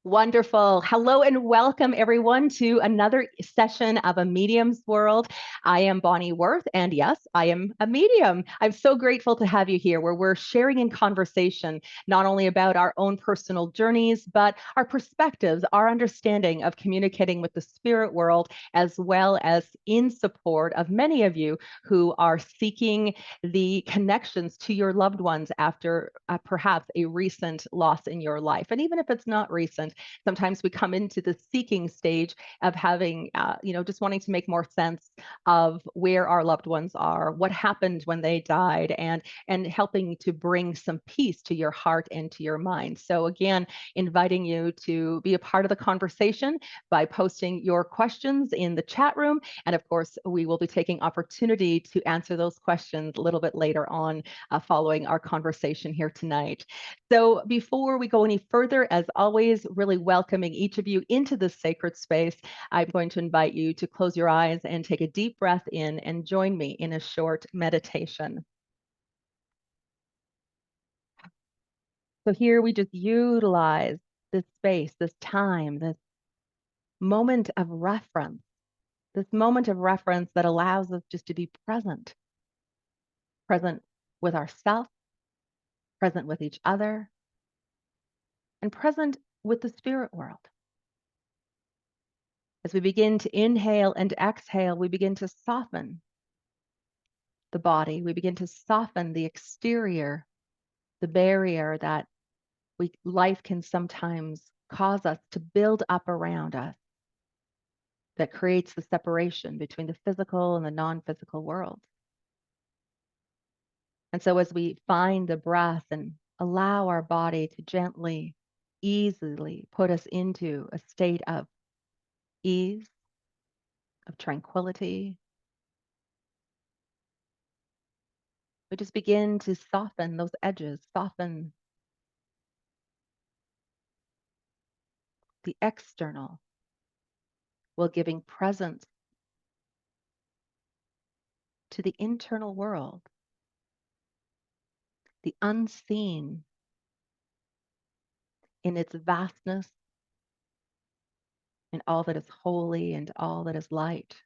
Wonderful. Hello and welcome everyone to another session of A Medium's World. I am Bonnie Worth, and yes, I am a medium. I'm so grateful to have you here where we're sharing in conversation not only about our own personal journeys, but our perspectives, our understanding of communicating with the spirit world, as well as in support of many of you who are seeking the connections to your loved ones after perhaps a recent loss in your life. And even if it's not recent, sometimes we come into the seeking stage of having, just wanting to make more sense of where our loved ones are, what happened when they died, and helping to bring some peace to your heart and to your mind. So again, inviting you to be a part of the conversation by posting your questions in the chat room. And of course, we will be taking opportunity to answer those questions a little bit later on following our conversation here tonight. So before we go any further, as always, really welcoming each of you into this sacred space, I'm going to invite you to close your eyes and take a deep breath in and join me in a short meditation. So here we just utilize this space, this time, this moment of reference, that allows us just to be present with ourselves, present with each other, and present with the spirit world. As we begin to inhale and exhale, we begin to soften the body. We begin to soften the exterior, the barrier that life can sometimes cause us to build up around us, that creates the separation between the physical and the non-physical world. And so as we find the breath and allow our body to gently, easily put us into a state of ease, of tranquility, we just begin to soften those edges, soften the external, while giving presence to the internal world, the unseen in its vastness, in all that is holy and all that is light.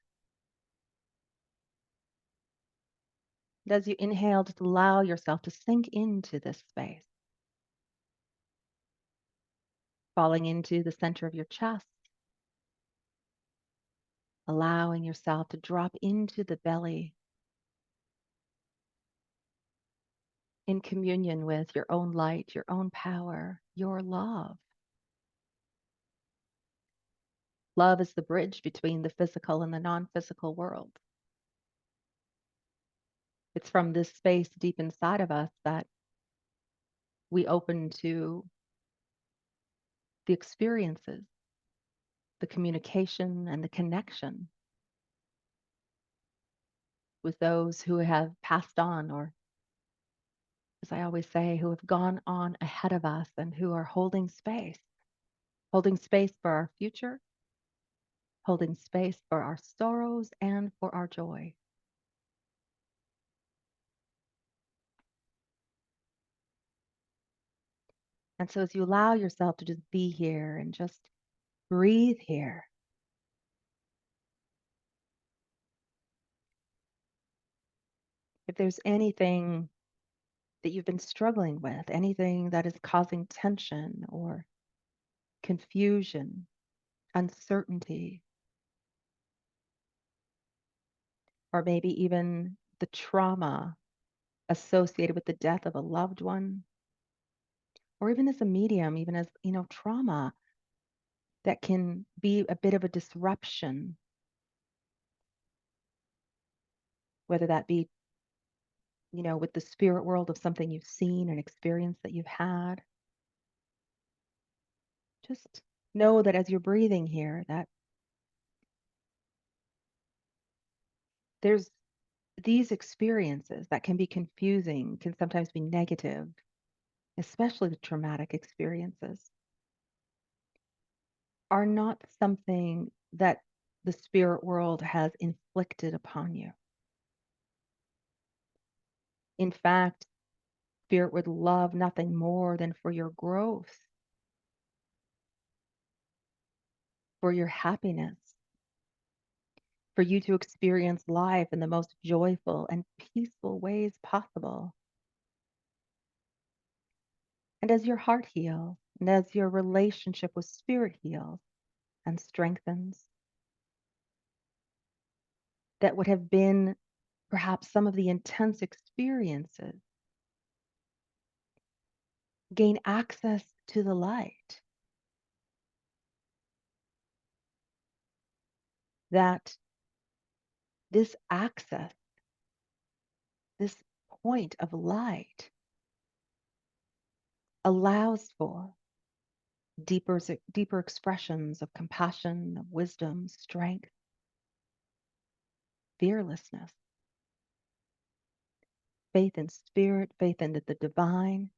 And as you inhale, just allow yourself to sink into this space, falling into the center of your chest, allowing yourself to drop into the belly in communion with your own light, your own power, your love. Love is the bridge between the physical and the non-physical world. It's from this space deep inside of us that we open to the experiences, the communication, and the connection with those who have passed on, or, as I always say, who have gone on ahead of us and who are holding space for our future, holding space for our sorrows and for our joy. And so as you allow yourself to just be here and just breathe here, if there's anything that you've been struggling with, anything that is causing tension or confusion, uncertainty, or maybe even the trauma associated with the death of a loved one, or even as a medium, even as, trauma that can be a bit of a disruption, whether that be, with the spirit world of something you've seen and experienced that you've had. Just know that as you're breathing here, that there's these experiences that can be confusing, can sometimes be negative, especially the traumatic experiences, are not something that the spirit world has inflicted upon you. In fact, spirit would love nothing more than for your growth for your happiness, for you to experience life in the most joyful and peaceful ways possible. And as your heart heals, and as your relationship with spirit heals and strengthens, that would have been perhaps some of the intense experiences gain access to the light, that this access, this point of light allows for deeper expressions of compassion, of wisdom, strength, fearlessness, faith in spirit, faith in the divine,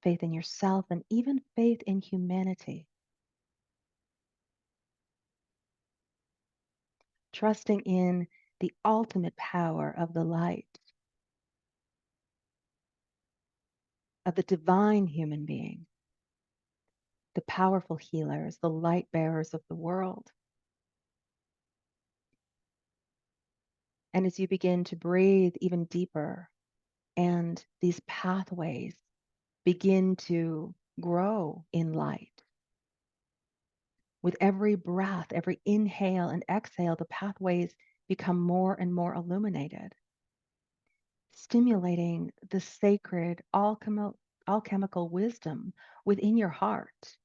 faith in yourself, and even faith in humanity. Trusting in the ultimate power of the light, of the divine human being, the powerful healers, the light bearers of the world. And as you begin to breathe even deeper, and these pathways begin to grow in light, with every breath, every inhale and exhale, the pathways become more and more illuminated, stimulating the sacred alchemical wisdom within your heart.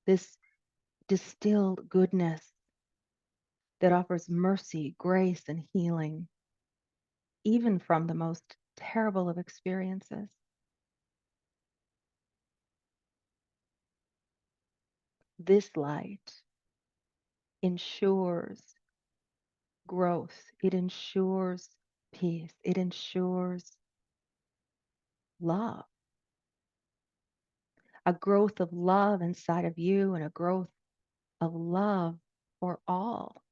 This distilled goodness that offers mercy, grace, and healing, even from the most terrible of experiences. This light ensures growth. It ensures peace. It ensures love, a growth of love inside of you and a growth of love for all.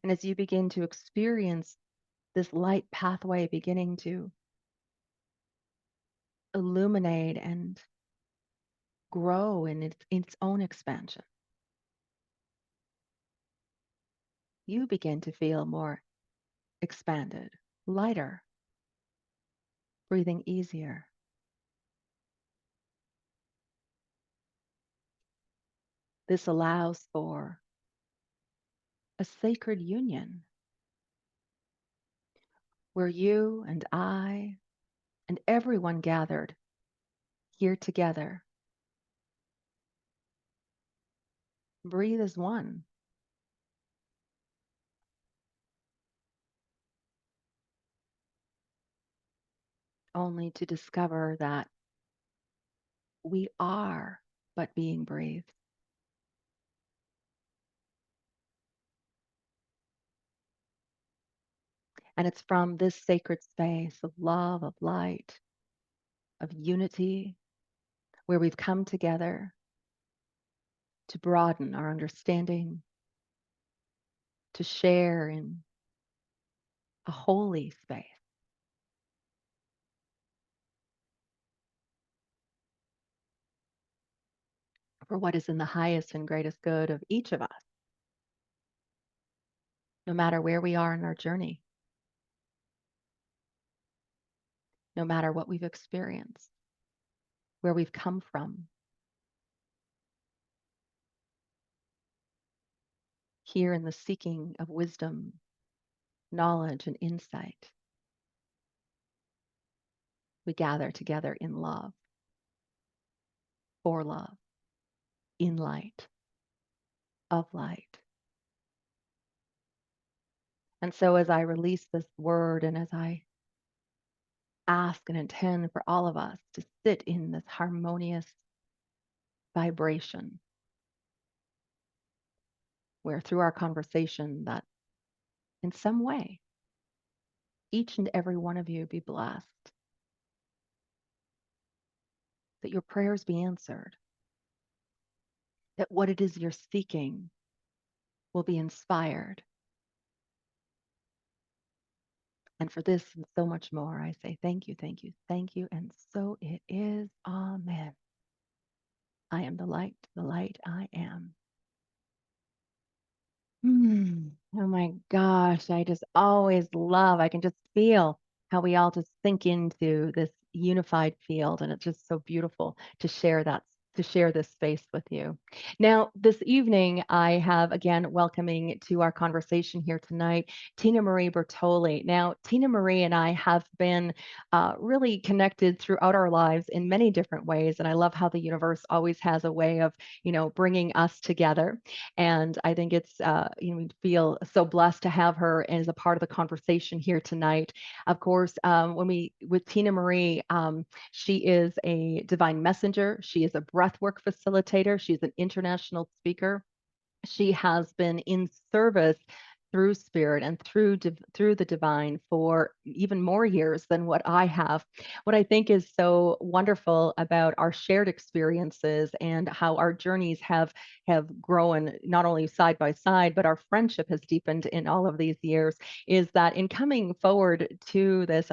And as you begin to experience this light pathway beginning to illuminate and grow in its own expansion, you begin to feel more expanded, lighter, breathing easier. This allows for a sacred union where you and I and everyone gathered here together breathe as one, only to discover that we are but being breathed. And it's from this sacred space of love, of light, of unity, where we've come together to broaden our understanding, to share in a holy space for what is in the highest and greatest good of each of us, no matter where we are in our journey, no matter what we've experienced, where we've come from. Here in the seeking of wisdom, knowledge, and insight, we gather together in love, for love, in light, of light. And so as I release this word and as I ask and intend for all of us to sit in this harmonious vibration, where through our conversation that in some way, each and every one of you be blessed, that your prayers be answered, that what it is you're seeking will be inspired, And for this and so much more, I say thank you, thank you, thank you. And so it is. Amen. I am the light I am. Oh my gosh, I just always love, I can just feel how we all just sink into this unified field. And it's just so beautiful to share that, to share this space with you. Now, this evening, I have again welcoming to our conversation here tonight, Tina Marie Bertoli. Now, Tina Marie and I have been really connected throughout our lives in many different ways. And I love how the universe always has a way of, bringing us together. And I think it's, we feel so blessed to have her as a part of the conversation here tonight. Of course, with Tina Marie, she is a divine messenger. She is a breathwork facilitator. She's an international speaker. She has been in service through spirit and through the divine for even more years than what I have. What I think is so wonderful about our shared experiences and how our journeys have grown not only side by side, but our friendship has deepened in all of these years, is that in coming forward to this,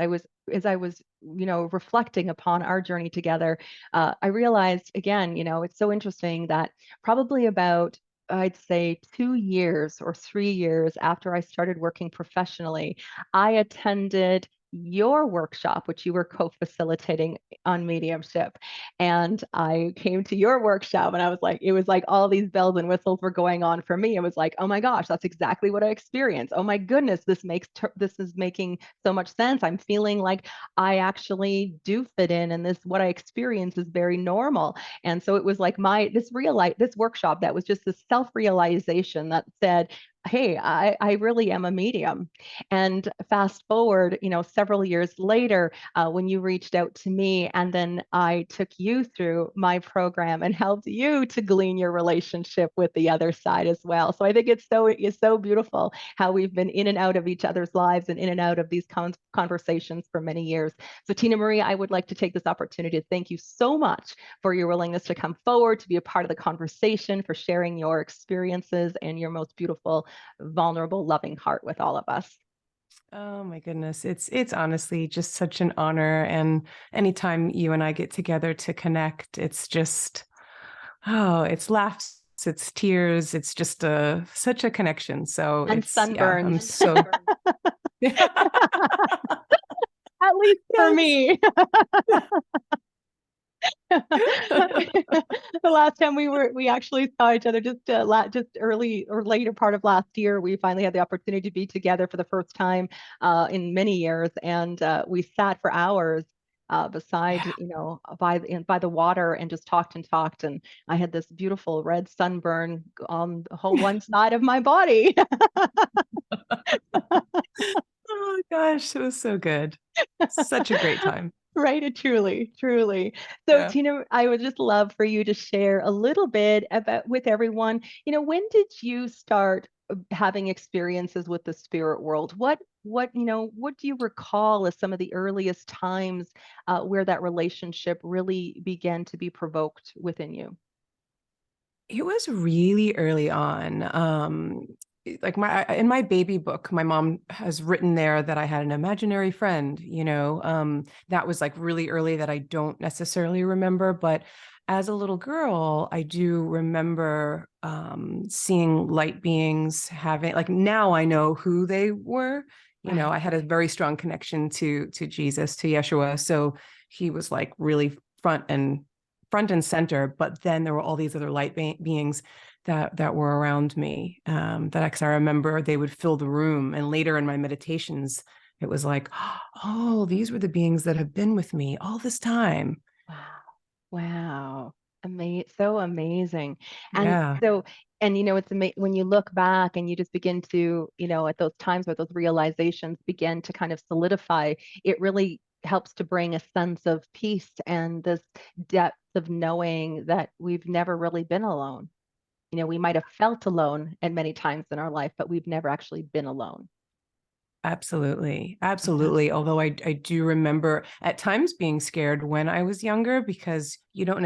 as I was reflecting upon our journey together, I realized again, it's so interesting that probably about, I'd say, 2 years or 3 years after I started working professionally, I attended your workshop, which you were co-facilitating on mediumship. And I came to your workshop and I was like, it was like all these bells and whistles were going on for me. It was like, oh my gosh, that's exactly what I experienced. Oh my goodness, this is making so much sense. I'm feeling like I actually do fit in, and what I experience is very normal. And so it was like this workshop that was just this self-realization that said, hey, I really am a medium. And fast forward, several years later, when you reached out to me, and then I took you through my program and helped you to glean your relationship with the other side as well. So I think it's so beautiful how we've been in and out of each other's lives and in and out of these conversations for many years. So Tina Marie, I would like to take this opportunity to thank you so much for your willingness to come forward, to be a part of the conversation, for sharing your experiences and your most beautiful, vulnerable, loving heart with all of us. Oh my goodness. It's honestly just such an honor. And anytime you and I get together to connect, it's just, it's laughs, it's tears, it's just such a connection. So And yeah, I'm so at least for yes. me. The last time we actually saw each other just early or later part of last year, we finally had the opportunity to be together for the first time in many years, and we sat for hours beside, Yeah. by the water, and just talked. And I had this beautiful red sunburn on the whole one side of my body. Oh gosh, it was so good. Such a great time. Right, truly, truly. So, Yeah. Tina, I would just love for you to share a little bit about with everyone. When did you start having experiences with the spirit world? What do you recall as some of the earliest times where that relationship really began to be provoked within you? It was really early on. Like in my baby book, my mom has written there that I had an imaginary friend, that was like really early that I don't necessarily remember. But as a little girl, I do remember seeing light beings having, like, now I know who they were. Right. I had a very strong connection to Jesus, to Yeshua. So he was like really front and center. But then there were all these other light beings that were around me, that I remember they would fill the room. And later in my meditations, it was like, oh, these were the beings that have been with me all this time. Wow. Wow. So amazing. And Yeah, so, and it's amazing when you look back and you just begin to, at those times where those realizations begin to kind of solidify, it really helps to bring a sense of peace and this depth of knowing that we've never really been alone. We might have felt alone at many times in our life, but we've never actually been alone. absolutely. Yeah. Absolutely. Although I do remember at times being scared when I was younger, because you don't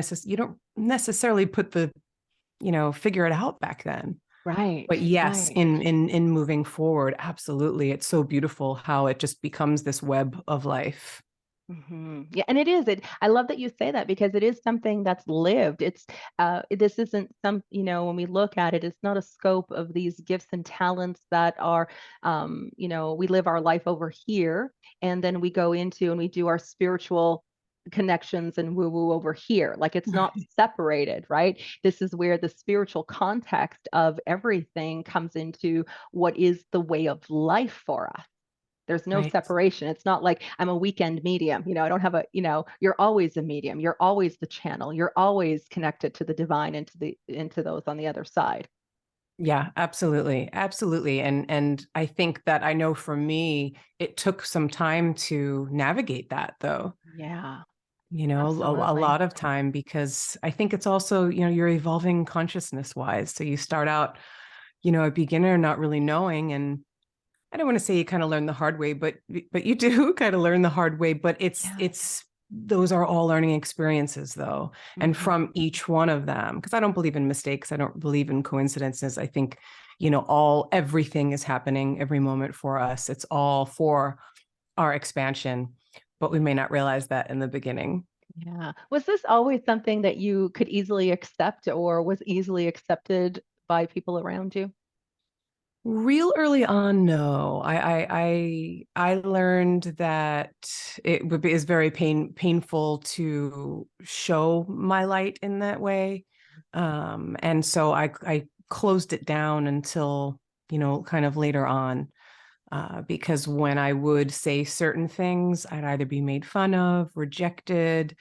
necessarily put figure it out back then. Right, But yes, right. in moving forward, absolutely. It's so beautiful how it just becomes this web of life. Yeah, and it is. I love that you say that because it is something that's lived. This isn't some, when we look at it, it's not a scope of these gifts and talents that are, we live our life over here, and then we go into and we do our spiritual connections and woo woo over here. Like it's not separated, right? This is where the spiritual context of everything comes into what is the way of life for us. There's no Right. separation. It's not like I'm a weekend medium. I don't have you're always a medium. You're always the channel. You're always connected to the divine and into those on the other side. Yeah, absolutely. Absolutely. And I think that I know for me, it took some time to navigate that though. Yeah, A absolutely. lot of time because I think it's also, you're evolving consciousness wise. So you start out, a beginner not really knowing, and I don't want to say you kind of learn the hard way, but you do kind of learn the hard way. But Yeah. it's those are all learning experiences though. And Hmm. from each one of them, because I don't believe in mistakes, I don't believe in coincidences. I think, everything is happening every moment for us. It's all for our expansion, but we may not realize that in the beginning. Yeah. Was this always something that you could easily accept or was easily accepted by people around you? Real early on, no. I learned that is very painful to show my light in that way. And so I closed it down until, kind of later on. Because when I would say certain things, I'd either be made fun of, rejected.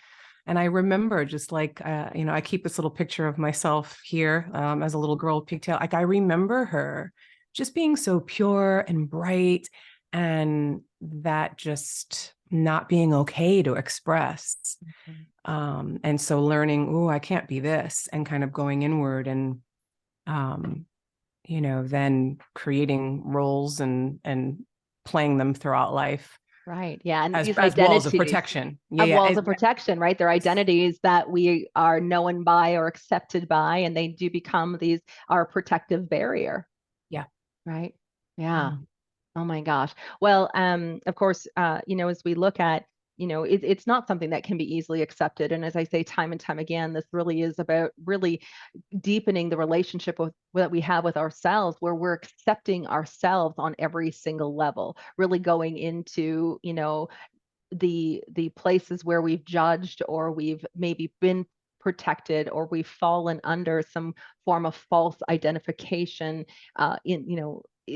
And I remember just like, I keep this little picture of myself here as a little girl with pigtail. Like I remember her just being so pure and bright, and that just not being okay to express. Mhm. And so learning, oh, I can't be this, and kind of going inward and, um, then creating roles and playing them throughout life Right. Yeah. And as these walls of identities protection. Yeah, of yeah, walls of protection, right? They're identities that we are known by or accepted by, and they do become these our protective barrier, yeah. right? Yeah. Mhm. Oh my gosh. Well, of course, as we look at, it's not something that can be easily accepted. And as I say time and time again, this really is about really deepening the relationship that we have with ourselves, where we're accepting ourselves on every single level, really going into, the places where we've judged or we've maybe been protected or we've fallen under some form of false identification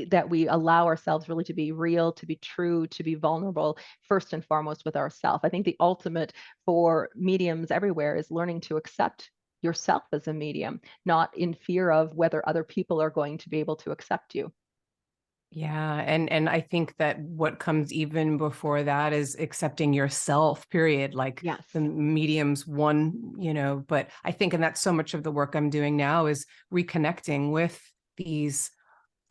that we allow ourselves really to be real, to be true, to be vulnerable, first and foremost with ourselves. I think the ultimate for mediums everywhere is learning to accept yourself as a medium, not in fear of whether other people are going to be able to accept you. Yeah, and I think that what comes even before that is accepting yourself, period. Like the Yes. medium's one, but I think, and that's so much of the work I'm doing now, is reconnecting with these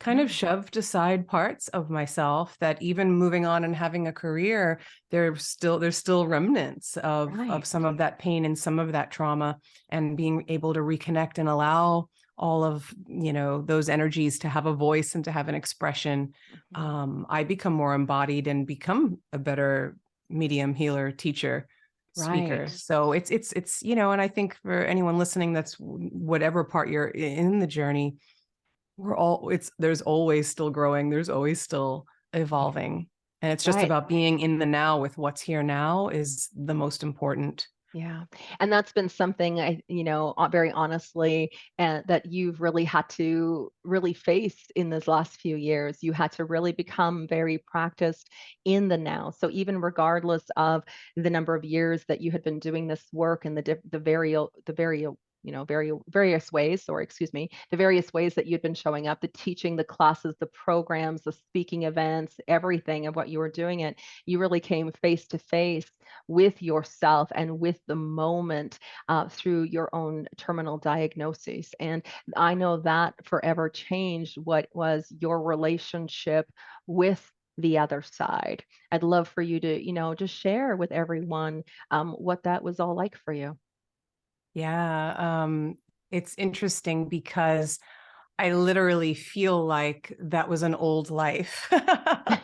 kind of Yeah. shoved aside parts of myself that even moving on and having a career, there's still remnants of Right. some of that pain and some of that trauma, and being able to reconnect and allow all of those energies to have a voice and to have an expression. Mhm. I become more embodied and become a better medium, healer, teacher, speaker. Right. So it's and I think for anyone listening, that's whatever part you're in the journey, there's always still growing, there's always still Yeah. evolving, and it's just Right. about being in the now with what's here now is the most important. Yeah. And that's been something very honestly, that you've really had to really face in those last few years. You had to really become very practiced in the now. So even regardless of the number of years that you had been doing this work and various ways, or excuse me, the various ways that you'd been showing up, the teaching, the classes, the programs, the speaking events, everything of what you were doing it, you really came face to face with yourself and with the moment through your own terminal diagnosis. And I know that forever changed what was your relationship with the other side. I'd love for you to, just share with everyone what that was all like for you. Yeah, it's interesting because I literally feel like that was an old life. That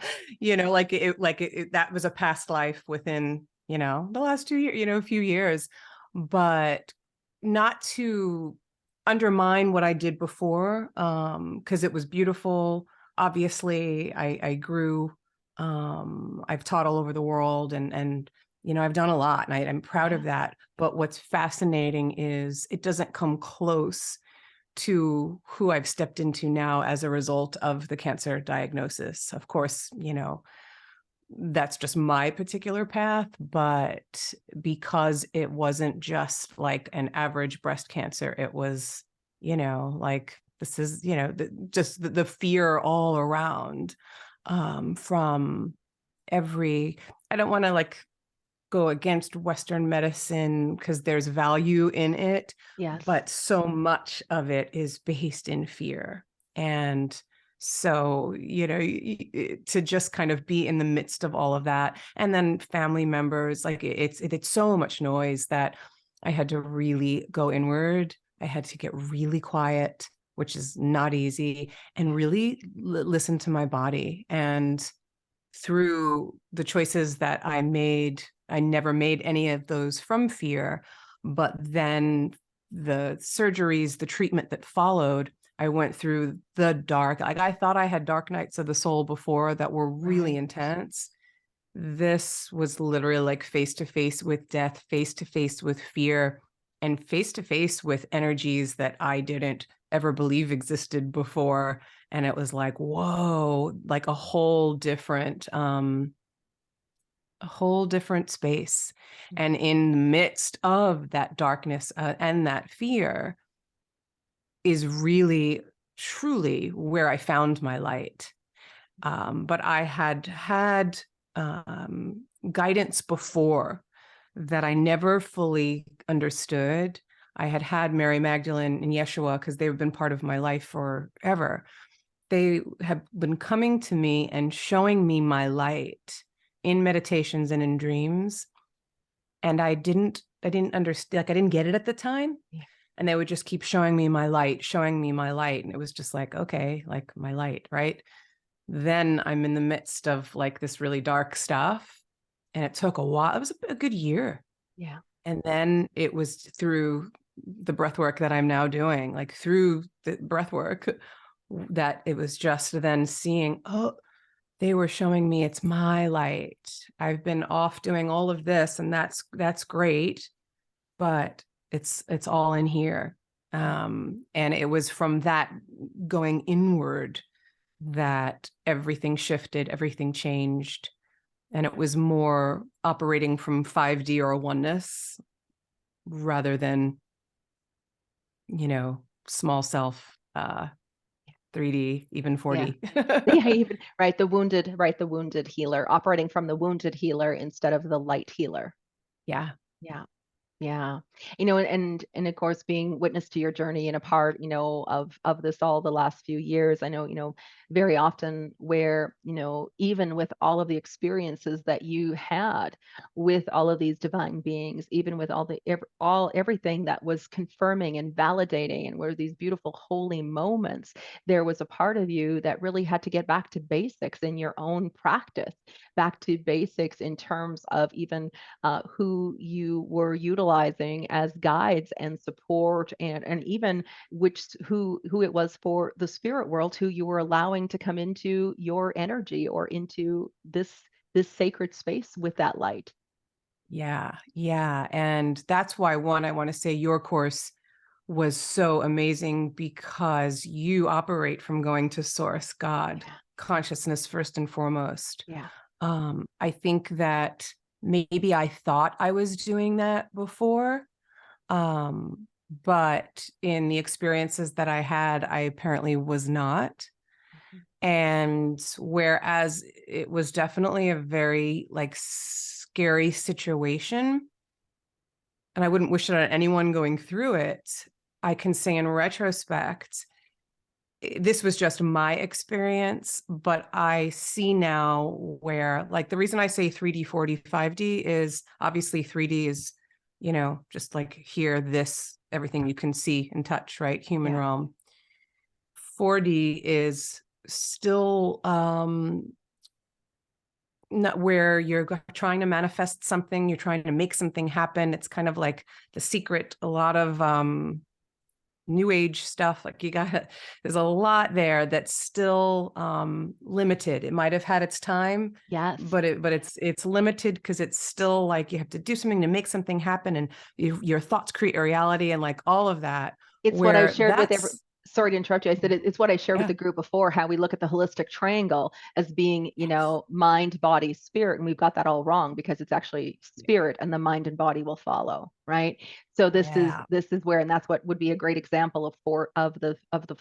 was a past life within, the last 2 years, a few years, but not to undermine what I did before, because it was beautiful. Obviously, I grew. I've taught all over the world, and I've done a lot, and I'm proud of that. But what's fascinating is it doesn't come close to who I've stepped into now as a result of the cancer diagnosis. Of course, that's just my particular path, but because it wasn't just like an average breast cancer, it was, like this is, just the fear all around, from every, I don't want to like go against Western medicine because there's value in it, Yes. but so much of it is based in fear. And so, to just kind of be in the midst of all of that, and then family members, like it's so much noise that I had to really go inward. I had to get really quiet, which is not easy, and really listen to my body. And through the choices that I made, I never made any of those from fear, but then the surgeries, the treatment that followed, I went through the dark, like I thought I had dark nights of the soul before that were really intense. This was literally like face to face with death, face to face with fear, and face to face with energies that I didn't ever believe existed before. And it was like, whoa, like a whole different space. And in the midst of that darkness, and that fear is really truly where I found my light. But I had guidance before that I never fully understood. I had Mary Magdalene and Yeshua because they've been part of my life forever. They have been coming to me and showing me my light in meditations and in dreams. And I didn't understand, like I didn't get it at the time. Yeah. And they would just keep showing me my light, showing me my light. And it was just like, okay, like my light, right? Then I'm in the midst of like this really dark stuff. And it took a while. It was a good year. Yeah. And then it was through the breath work that I'm now doing, like through the breath work, that it was just then seeing, oh, they were showing me it's my light. I've been off doing all of this, and that's great, but it's all in here. And it was from that going inward that everything shifted, everything changed. And it was more operating from 5D or oneness rather than, small self, 3D, even 4D. Yeah, even right, the wounded healer, operating from the wounded healer instead of the light healer. Yeah. Yeah. Yeah. And of course, being witness to your journey and a part, of this all the last few years, I know, very often where, even with all of the experiences that you had with all of these divine beings, even with everything that was confirming and validating and were these beautiful holy moments, there was a part of you that really had to get back to basics in your own practice, back to basics in terms of even who you were utilizing as guides and support, and even who it was for the spirit world who you were allowing to come into your energy or into this sacred space with that light. Yeah. And that's why, one, I want to say your course was so amazing because you operate from going to source, God, consciousness first and foremost. Yeah. I think that maybe I thought I was doing that before. But in the experiences that I had, I apparently was not. And whereas it was definitely a very like scary situation, and I wouldn't wish it on anyone going through it, I can say in retrospect, this was just my experience, but I see now where, like, the reason I say 3D, 4D, 5D is obviously 3D is, just like here, this, everything you can see and touch, right? Human realm. 4D is still not where you're trying to manifest something, you're trying to make something happen. It's kind of like The Secret, a lot of new age stuff. Like there's a lot there that's still limited. It might have had its time, Yes. but it's limited because it's still like you have to do something to make something happen, and your thoughts create a reality, and like all of that. It's what I Where shared with that's sorry to interrupt you. I said it's what I shared with yeah, the group before, how we look at the holistic triangle as being, mind, body, spirit. And we've got that all wrong because it's actually spirit and the mind and body will follow, right? So yeah, this is where, and that's what would be a great example of the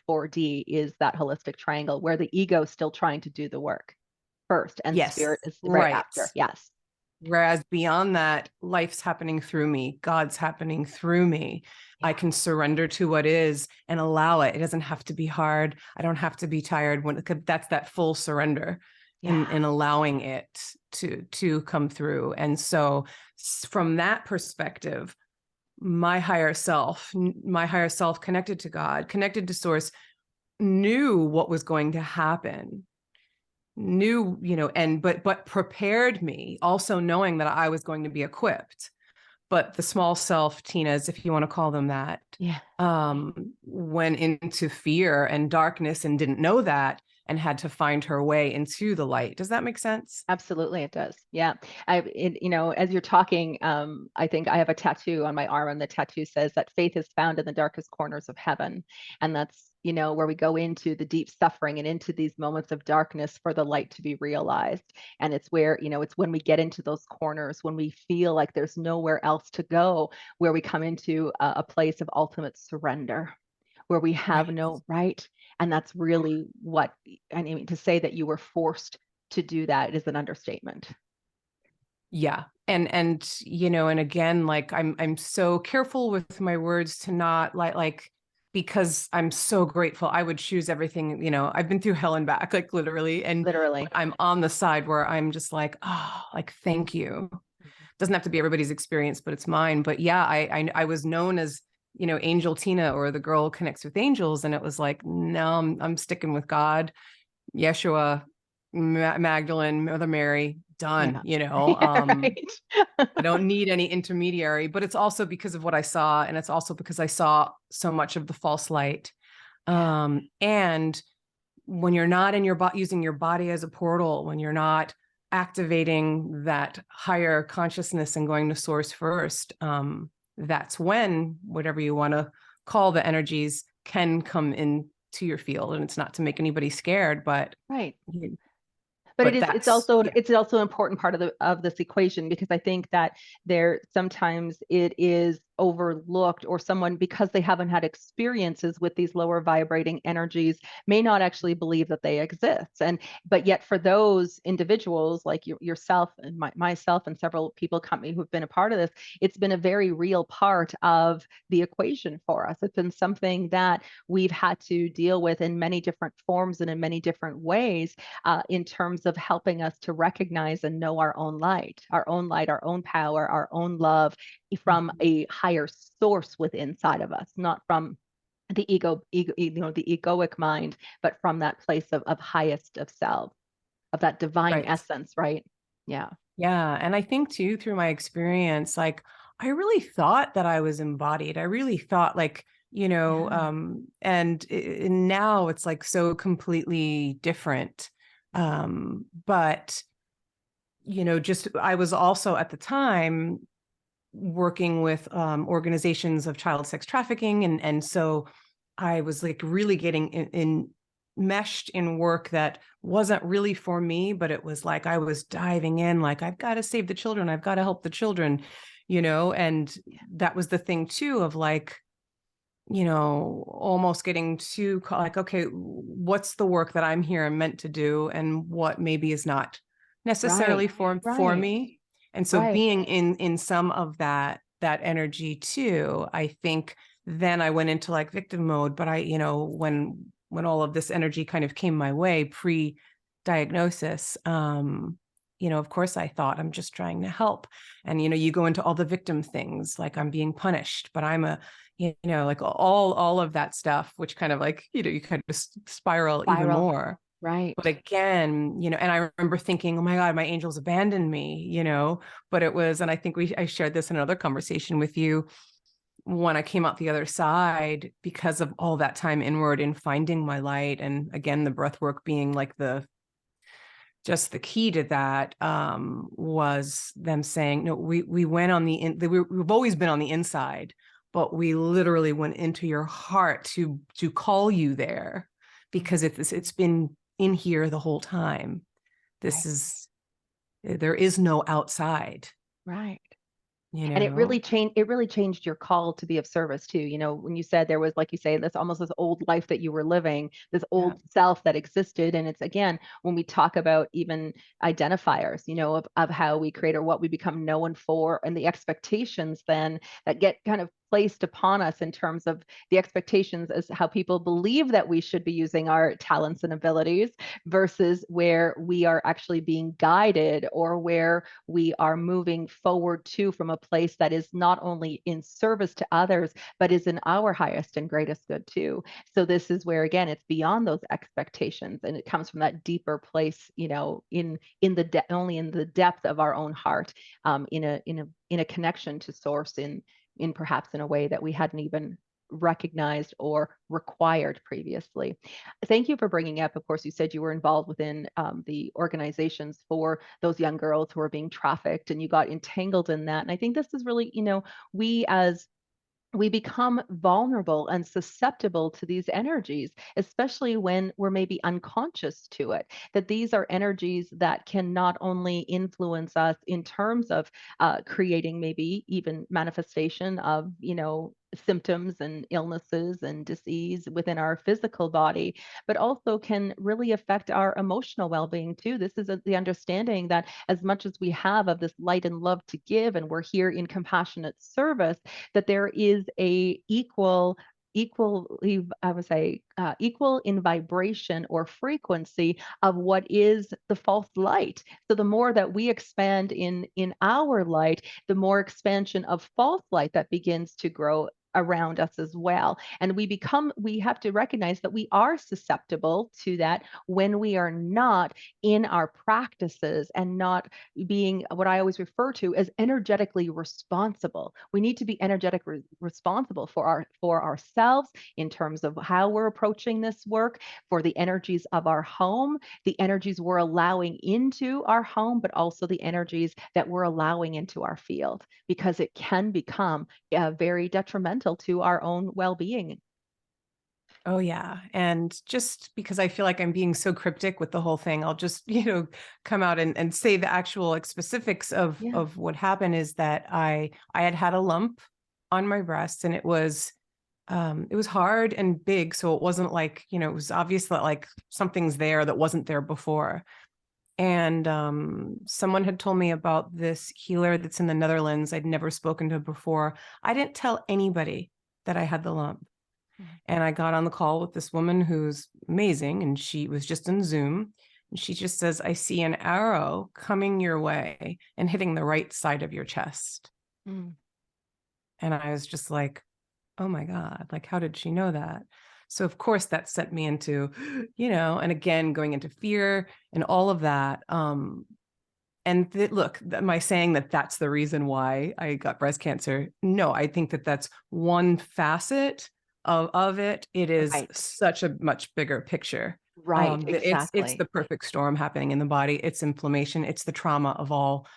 4D is that holistic triangle where the ego is still trying to do the work first and yes, spirit is right right. after. Yes. Whereas beyond that, life's happening through me, God's happening through me. Yeah. I can surrender to what is and allow it. It doesn't have to be hard. I don't have to be tired. That's that full surrender in allowing it to come through. And so from that perspective, my higher self connected to God, connected to source, knew what was going to happen, knew, and but prepared me, also knowing that I was going to be equipped. But the small self Tina's, if you want to call them that, Yeah. went into fear and darkness and didn't know that, and had to find her way into the light. Does that make sense? Absolutely, it does. Yeah. As you're talking, I think I have a tattoo on my arm, and the tattoo says that faith is found in the darkest corners of heaven. And that's, where we go into the deep suffering and into these moments of darkness for the light to be realized. And it's where, it's when we get into those corners, when we feel like there's nowhere else to go, where we come into a place of ultimate surrender, where we have Right. no right. And that's really what, I mean, to say that you were forced to do that is an understatement. Yeah. And and again, like I'm so careful with my words to not like because I'm so grateful. I would choose everything, I've been through hell and back, like literally. And Literally. I'm on the side where I'm just like, oh, like, thank you. Doesn't have to be everybody's experience, but it's mine. But yeah, I was known as, Angel Tina, or the girl who connects with angels. And it was like, no, I'm sticking with God, Yeshua, Magdalene, Mother Mary, done, Yeah. Yeah, right. I don't need any intermediary. But it's also because of what I saw, and it's also because I saw so much of the false light. Yeah. And when you're not in your body, using your body as a portal, when you're not activating that higher consciousness and going to source first, that's when whatever you want to call the energies can come into your field. And it's not to make anybody scared, but Right. But it's that's, also yeah. it's also an important part of this equation, because I think that there sometimes it is overlooked, or someone, because they haven't had experiences with these lower vibrating energies, may not actually believe that they exist. But yet for those individuals like yourself and myself and several people company who have been a part of this, it's been a very real part of the equation for us. It's been something that we've had to deal with in many different forms and in many different ways, in terms of helping us to recognize and know our own light, our own power, our own love from a higher source within inside of us, not from the the egoic mind, but from that place of highest of self, of that divine Right. essence, right? Yeah. Yeah. And I think too, through my experience, like I really thought that I was embodied. I really thought like, Yeah. and now it's like so completely different. But, just I was also at the time working with organizations of child sex trafficking. And so I was like really getting in meshed in work that wasn't really for me, but it was like I was diving in, like, I've got to save the children, I've got to help the children, and that was the thing too, of like, almost getting to like, okay, what's the work that I'm here and meant to do, and what maybe is not necessarily Right. for Right. me. And so Right. being in some of that energy too, I think then I went into like victim mode. But when all of this energy kind of came my way pre-diagnosis, of course I thought I'm just trying to help. And, you go into all the victim things, like I'm being punished, but I'm like all of that stuff, which kind of like, you kind of spiral even Spiral. more. Right. But again, and I remember thinking, oh my God, my angels abandoned me, but it was, and I think I shared this in another conversation with you, when I came out the other side, because of all that time inward in finding my light. And again, the breath work being like just the key to that, was them saying, no, we went on we've always been on the inside, but we literally went into your heart to call you there, because it's been in here the whole time. Right. There is no outside, Right. you And know? it really changed your call to be of service too. When you said there was, like you say, this almost this old life that you were living, this Yeah. old self that existed. And it's again, when we talk about even identifiers, of how we create or what we become known for, and the expectations then that get kind of placed upon us in terms of the expectations as how people believe that we should be using our talents and abilities versus where we are actually being guided, or where we are moving forward to from a place that is not only in service to others, but is in our highest and greatest good too. So this is where, again, it's beyond those expectations, and it comes from that deeper place, only in the depth of our own heart, in a connection to source, in perhaps in a way that we hadn't even recognized or required previously. Thank you for bringing up, of course, you said you were involved within the organizations for those young girls who are being trafficked, and you got entangled in that. And I think this is really, we become vulnerable and susceptible to these energies, especially when we're maybe unconscious to it. That these are energies that can not only influence us in terms of creating maybe even manifestation of, symptoms and illnesses and disease within our physical body, but also can really affect our emotional well-being too. This is the understanding that as much as we have of this light and love to give, and we're here in compassionate service, that there is a equally, I would say, equal in vibration or frequency of what is the false light. So the more that we expand in our light, the more expansion of false light that begins to grow around us as well. And we have to recognize that we are susceptible to that when we are not in our practices and not being what I always refer to as energetically responsible. We need to be energetically responsible for ourselves in terms of how we're approaching this work, for the energies of our home, the energies we're allowing into our home, but also the energies that we're allowing into our field, because it can become very detrimental to our own well-being. Oh yeah. And just because I feel like I'm being so cryptic with the whole thing, I'll just, come out and say the actual like specifics of Yeah. of what happened is that I had a lump on my breast, and it was hard and big. So it wasn't like, it was obvious that like something's there that wasn't there before. And someone had told me about this healer that's in the Netherlands. I'd never spoken to before. I didn't tell anybody that I had the lump. And I got on the call with this woman who's amazing, and she was just in Zoom. And she just says, I see an arrow coming your way and hitting the right side of your chest. Mm. And I was just like, oh my God, like, how did she know that? So, of course, that sent me into, and again, going into fear and all of that. And look, am I saying that that's the reason why I got breast cancer? No, I think that that's one facet of it. It is Right. such a much bigger picture. Right. It's Exactly. the perfect storm happening in the body. It's inflammation. It's the trauma of all, of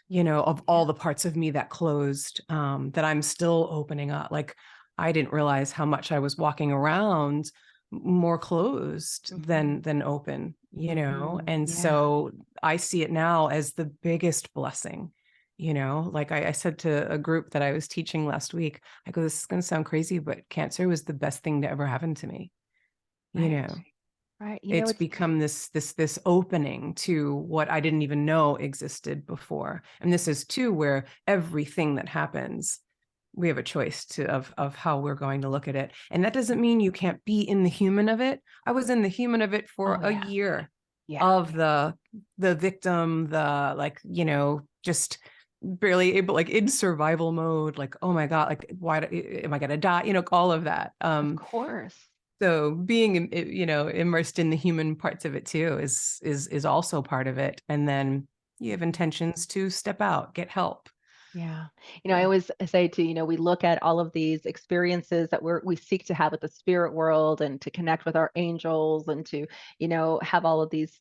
Yeah. all the parts of me that closed, that I'm still opening up. Like, I didn't realize how much I was walking around more closed Hmm. than open, Hmm. and Yeah. so I see it now as the biggest blessing. Like I said to a group that I was teaching last week, I go, this is going to sound crazy, but cancer was the best thing to ever happen to me. you Right. know Right. it's It's become this opening to what I didn't even know existed before. And this is too where everything that happens, we have a choice of how we're going to look at it. And that doesn't mean you can't be in the human of it. I was in the human of it for oh a yeah. year. Yeah. of the victim, the like, just barely able, like in survival mode, like, oh my God, like am I gonna die? All of that. Of course. So being, immersed in the human parts of it too is also part of it. And then you have intentions to step out, get help. Yeah. I Yeah. always say to, we look at all of these experiences that we seek to have with the spirit world and to connect with our angels and to, have all of these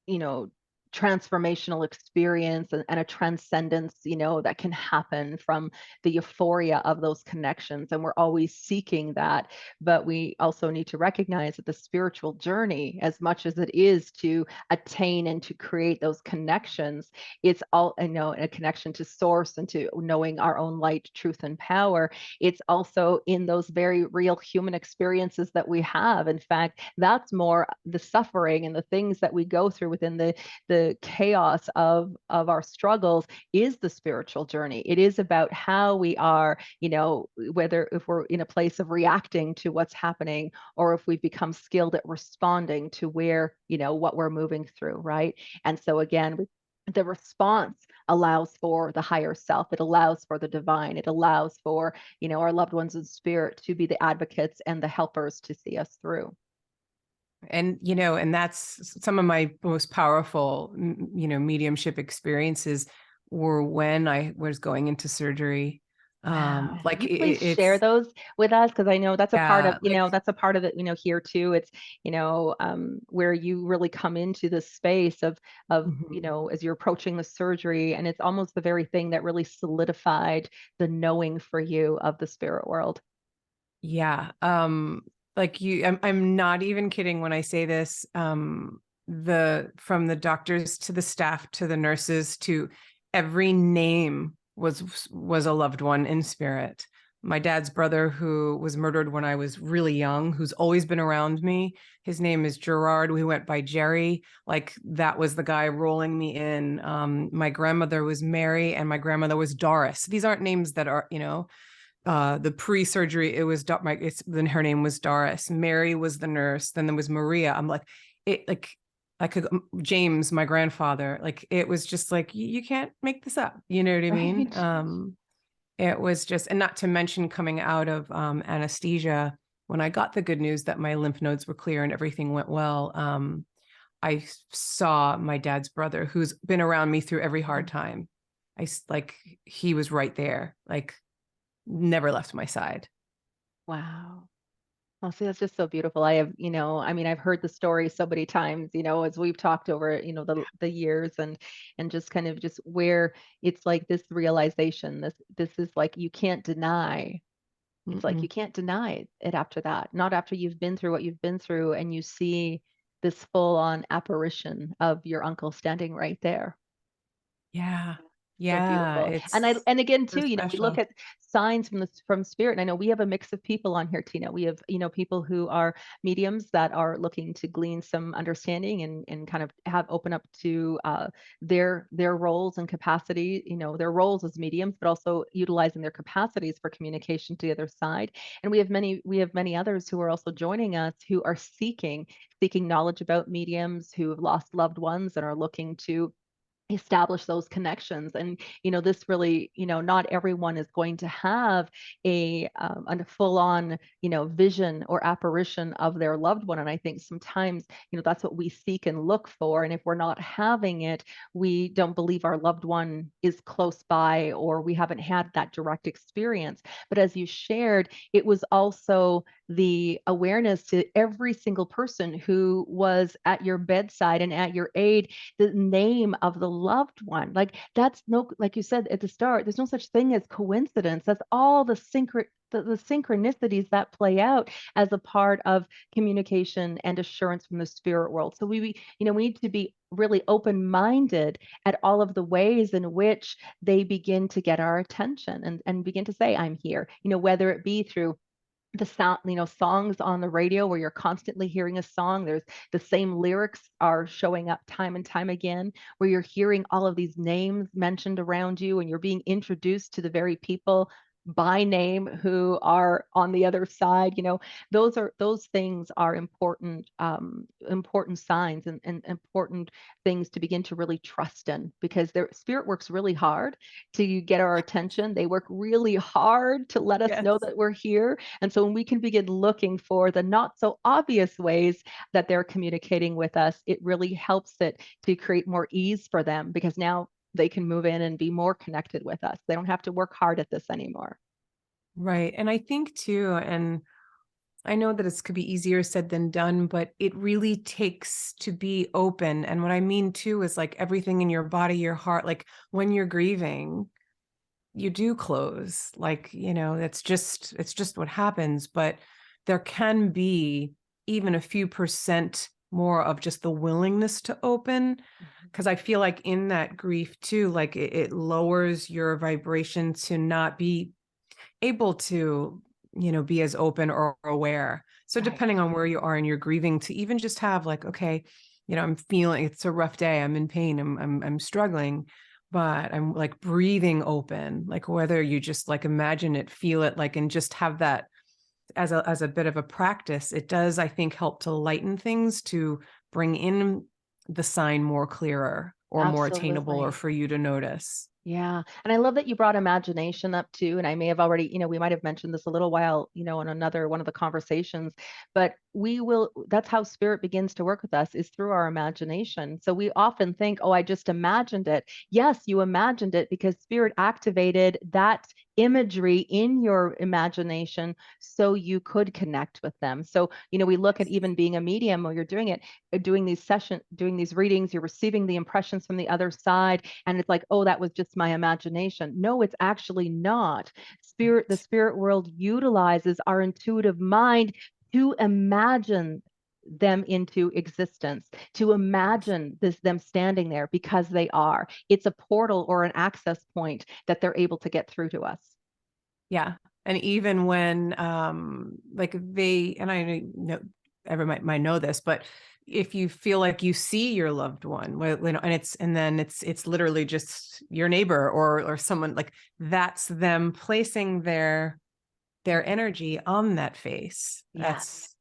you know, transformational experience and a transcendence, that can happen from the euphoria of those connections. And we're always seeking that. But we also need to recognize that the spiritual journey, as much as it is to attain and to create those connections, it's all, a connection to source and to knowing our own light, truth, and power. It's also in those very real human experiences that we have. In fact, that's more the suffering and the things that we go through within the chaos of our struggles is the spiritual journey. It is about how we are, whether if we're in a place of reacting to what's happening or if we've become skilled at responding to where, what we're moving through, right? And so again, the response allows for the higher self. It allows for the divine. It allows for, our loved ones in spirit to be the advocates and the helpers to see us through. And that's some of my most powerful, mediumship experiences were when I was going into surgery. Wow. Will Like you please share it's, those with us? Because I know that's a part of, yeah, like, that's a part of it, here too. It's, where you really come into this space of, mhm. as you're approaching the surgery, and it's almost the very thing that really solidified the knowing for you of the spirit world. Yeah. Like I'm not even kidding when I say this. From the doctors to the staff to the nurses to every name was a loved one in spirit. My dad's brother, who was murdered when I was really young, who's always been around me. His name is Gerard. We went by Jerry. Like that was the guy rolling me in. My grandmother was Mary and my grandmother was Doris. These aren't names that are, the pre-surgery, it was then her name was Doris. Mary was the nurse. Then there was Maria. I'm like, it like I could James, my grandfather. Like it was just like you can't make this up. You know what I mean? Right. It was just, and not to mention coming out of anesthesia when I got the good news that my lymph nodes were clear and everything went well. I saw my dad's brother, who's been around me through every hard time. Like he was right there. Like never left my side. Wow. Oh, see, that's just so beautiful. I have, I've heard the story so many times, as we've talked over, the years and just kind of just where it's like this realization, this is like you can't deny. It's like you Mm-mm. can't deny it after that. Not after you've been through what you've been through and you see this full-on apparition of your uncle standing right there. Yeah. So Yeah. beautiful. It's And again so too, we look special. at signs from spirit. And I know we have a mix of people on here, Tina. We have, people who are mediums that are looking to glean some understanding and kind of have open up to their roles and capacity, their roles as mediums, but also utilizing their capacities for communication to the other side. And we have many others who are also joining us who are seeking knowledge about mediums, who have lost loved ones and are looking to establish those connections. And this really, not everyone is going to have a full on, vision or apparition of their loved one. And I think sometimes, that's what we seek and look for. And if we're not having it, we don't believe our loved one is close by, or we haven't had that direct experience. But as you shared, it was also the awareness to every single person who was at your bedside and at your aid, the name of the loved one. Like that's no, like you said at the start, there's no such thing as coincidence. That's all the synchronicities that play out as a part of communication and assurance from the spirit world. So we need to be really open-minded at all of the ways in which they begin to get our attention and begin to say, I'm here, whether it be through the sound, songs on the radio where you're constantly hearing a song. There's the same lyrics are showing up time and time again, where you're hearing all of these names mentioned around you and you're being introduced to the very people by name who are on the other side. Those things are important signs and important things to begin to really trust in, because their spirit works really hard to get our attention. They work really hard to let us know Yes. that we're here. And so when we can begin looking for the not so obvious ways that they're communicating with us, it really helps it to create more ease for them, because now they can move in and be more connected with us. They don't have to work hard at this anymore. Right. And I think too, and I know that it could be easier said than done, but it really takes to be open. And what I mean too is like everything in your body, your heart, like when you're grieving, you do close. Like, it's just what happens. But there can be even a few percent more of just the willingness to open. Because I feel like in that grief too, like it lowers your vibration to not be able to be as open or aware. So Right. depending on where you are in your grieving, to even just have like, okay, I'm feeling it's a rough day, I'm in pain, I'm struggling, but I'm like breathing open, like whether you just like imagine it, feel it, like, and just have that as a bit of a practice. It does, I think, help to lighten things, to bring in the sign more clearer or more attainable, or Absolutely. for you to notice. Yeah. And I love that you brought imagination up too. And I may have already, we might have mentioned this a little while, in another one of the conversations, but that's how spirit begins to work with us, is through our imagination. So we often think, oh, I just imagined it. Yes, you imagined it because spirit activated that imagery in your imagination so you could connect with them. So, we look at even being a medium, or you're doing it, doing these sessions, doing these readings, you're receiving the impressions from the other side, and it's like, oh, that was just my imagination. No, it's actually not. The spirit world utilizes our intuitive mind to imagine them into existence, to imagine them standing there, because they are. It's a portal or an access point that they're able to get through to us. Yeah. And even when like they, and I know everyone might know this, but if you feel like you see your loved one, and it's literally just your neighbor or someone, like that's them placing their energy on that face. Yes.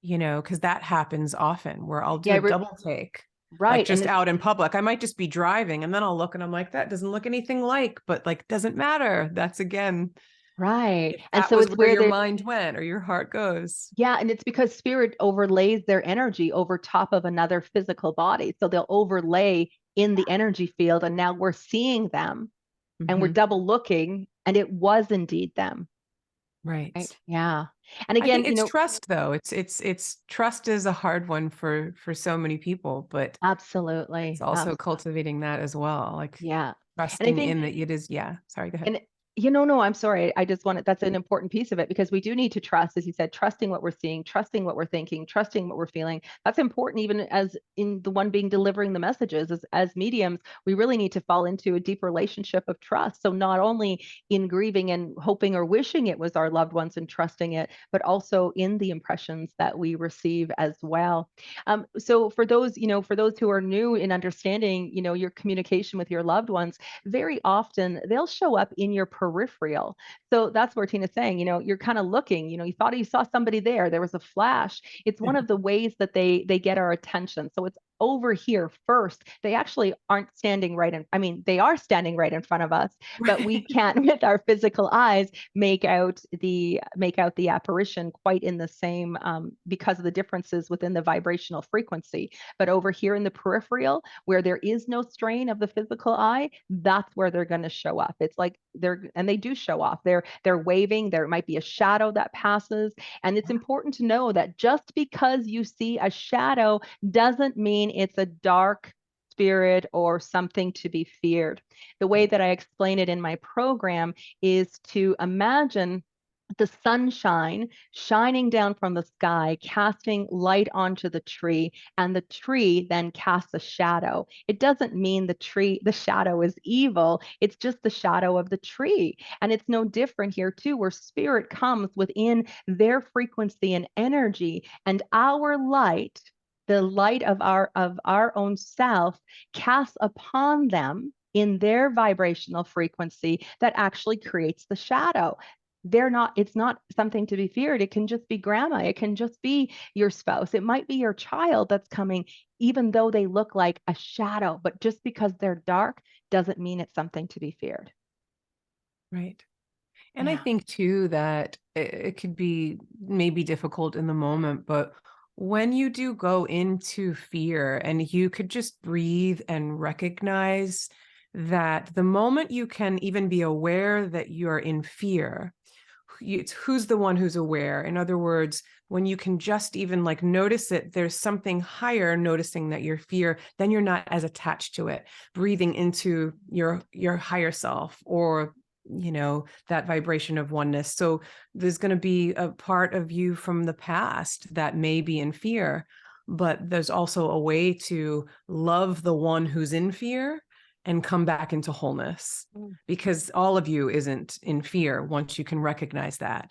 Because that happens often, where I'll do Yeah. a double take, like Right. And just out in public. I might just be driving and then I'll look and I'm like, that doesn't look anything like, but like, doesn't matter. That's again, right. if And that so was it's where where your they mind went or your heart goes. Yeah, and it's because spirit overlays their energy over top of another physical body. So they'll overlay in the energy field, and now we're seeing them and we're Hmm. double looking, and it was indeed them. Right. Right. Yeah. And I think again, it's trust though. It's trust is a hard one for so many people, but it's absolutely. also cultivating that as well. Like Yeah. And I trusting think in that it is, yeah. Sorry, go ahead. And no, I'm sorry. I just wanted, that's an important piece of it, because we do need to trust, as you said, trusting what we're seeing, trusting what we're thinking, trusting what we're feeling. That's important, even as in the one being delivering the messages. As mediums, we really need to fall into a deep relationship of trust. So not only in grieving and hoping or wishing it was our loved ones and trusting it, but also in the impressions that we receive as well. So for those who are new in understanding, your communication with your loved ones, very often they'll show up in your peripheral. So that's where Tina's saying, you're kind of looking, you thought you saw somebody there was a flash. It's one of the ways that they get our attention. So it's over here first. They actually aren't standing right in, I mean, they are standing right in front of us, but we Right. can't with our physical eyes make out the apparition quite in the same, because of the differences within the vibrational frequency. But over here in the peripheral, where there is no strain of the physical eye, that's where they're going to show up. It's like they do show off. They're waving. There might be a shadow that passes. And it's important to know that just because you see a shadow doesn't mean it's a dark spirit or something to be feared. The way Right. that I explain it in my program is to imagine the sunshine shining down from the sky, casting light onto the tree, and the tree then casts a shadow. It doesn't mean the shadow is evil. It's just the shadow of the tree. And it's no different here, too, where spirit comes within their frequency and energy, and our light, the light of our own self, casts upon them. in their vibrational frequency that actually creates the shadow. It's not something to be feared. It can just be grandma. It can just be your spouse. It might be your child that's coming, even though they look like a shadow. But just because they're dark doesn't mean it's something to be feared. Right. And I Yeah. think too that it could be maybe difficult in the moment, but when you do go into fear and you could just breathe and recognize that the moment you can even be aware that you're in fear, it's who's the one who's aware. In other words, when you can just even like notice it, there's something higher noticing that you're fear, then you're not as attached to it, breathing into your higher self, or that vibration of oneness. So there's going to be a part of you from the past that may be in fear, but there's also a way to love the one who's in fear and come back into wholeness, because all of you isn't in fear once you can recognize that.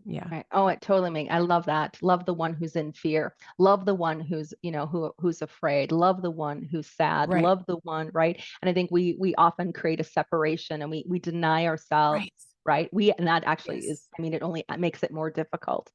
Yeah. Right. Oh, it totally makes. I love that. Love the one who's in fear. Love the one who's, who's afraid. Love the one who's sad. Right. Love the one, right? And I think we often create a separation and we deny ourselves, Right. right? And that actually is, Yes. I mean, it makes it more difficult.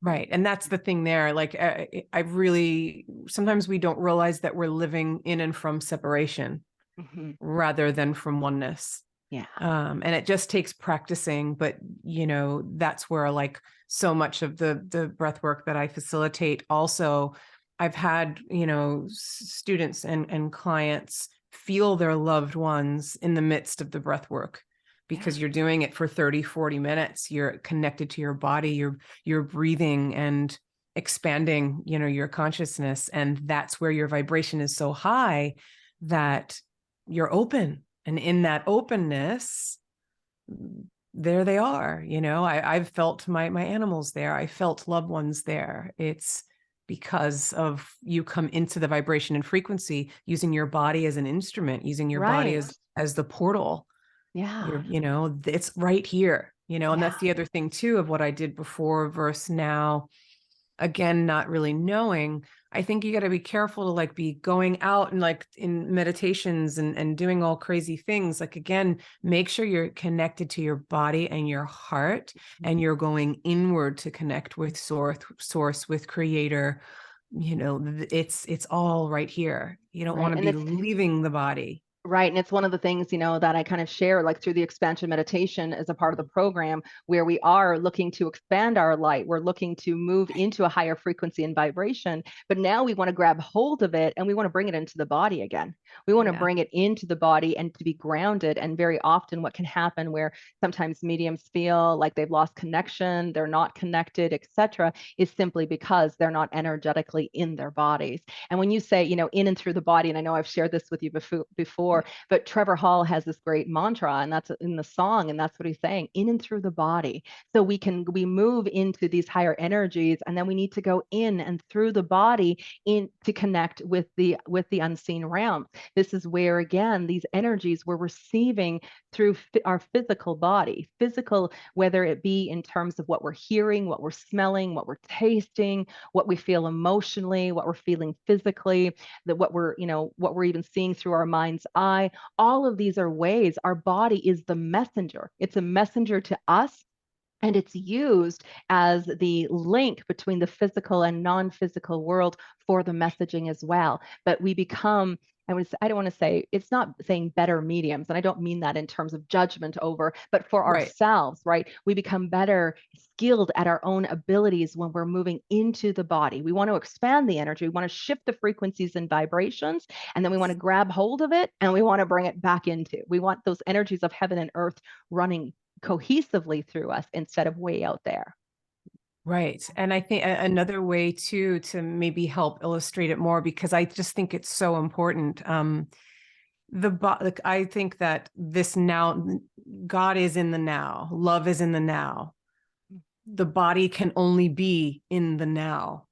Right. And that's the thing there. Like, I really, sometimes we don't realize that we're living in and from separation Hmm. rather than from oneness. Yeah. And it just takes practicing, but that's where like so much of the breath work that I facilitate. Also, I've had students and clients feel their loved ones in the midst of the breath work, because Yeah. you're doing it for 30-40 minutes. You're connected to your body, you're breathing and expanding your consciousness, and that's where your vibration is so high that you're open. And in that openness, there they are. I've felt my animals there. I felt loved ones there. It's because of you come into the vibration and frequency using your body as an instrument, using your body Right. as the portal. Yeah. It's right here, and Yeah. that's the other thing too of what I did before versus now. Again, not really knowing. I think you got to be careful to like be going out and like in meditations and doing all crazy things. Like, again, make sure you're connected to your body and your heart, and you're going inward to connect with source, with creator. It's all right here. You don't Right. want to And be it's leaving the body. Right. And it's one of the things, that I kind of share like through the expansion meditation as a part of the program, where we are looking to expand our light. We're looking to move into a higher frequency and vibration. But now we want to grab hold of it and we want to bring it into the body again. We want to Yeah. bring it into the body and to be grounded. And very often, what can happen where sometimes mediums feel like they've lost connection, they're not connected, etc., is simply because they're not energetically in their bodies. And when you say, in and through the body, and I know I've shared this with you before, but Trevor Hall has this great mantra, and that's in the song, and that's what he's saying, in and through the body. So we move into these higher energies, and then we need to go in and through the body in to connect with the unseen realm. This is where again these energies we're receiving through our physical body, whether it be in terms of what we're hearing, what we're smelling, what we're tasting, what we feel emotionally, what we're feeling physically, that what we're even seeing through our mind's eye. All of these are ways our body is the messenger. It's a messenger to us. And it's used as the link between the physical and non-physical world for the messaging as well. But we become, I don't want to say, it's not saying better mediums, and I don't mean that in terms of judgment over, but for Right. ourselves, right? We become better skilled at our own abilities when we're moving into the body. We want to expand the energy. We want to shift the frequencies and vibrations, and then we want to grab hold of it and we want to bring it back into. We want those energies of heaven and earth running cohesively through us instead of way out there. Right. And I think another way too, to maybe help illustrate it more, because I just think it's so important. Like, I think that this now, God is in the now, love is in the now. The body can only be in the now.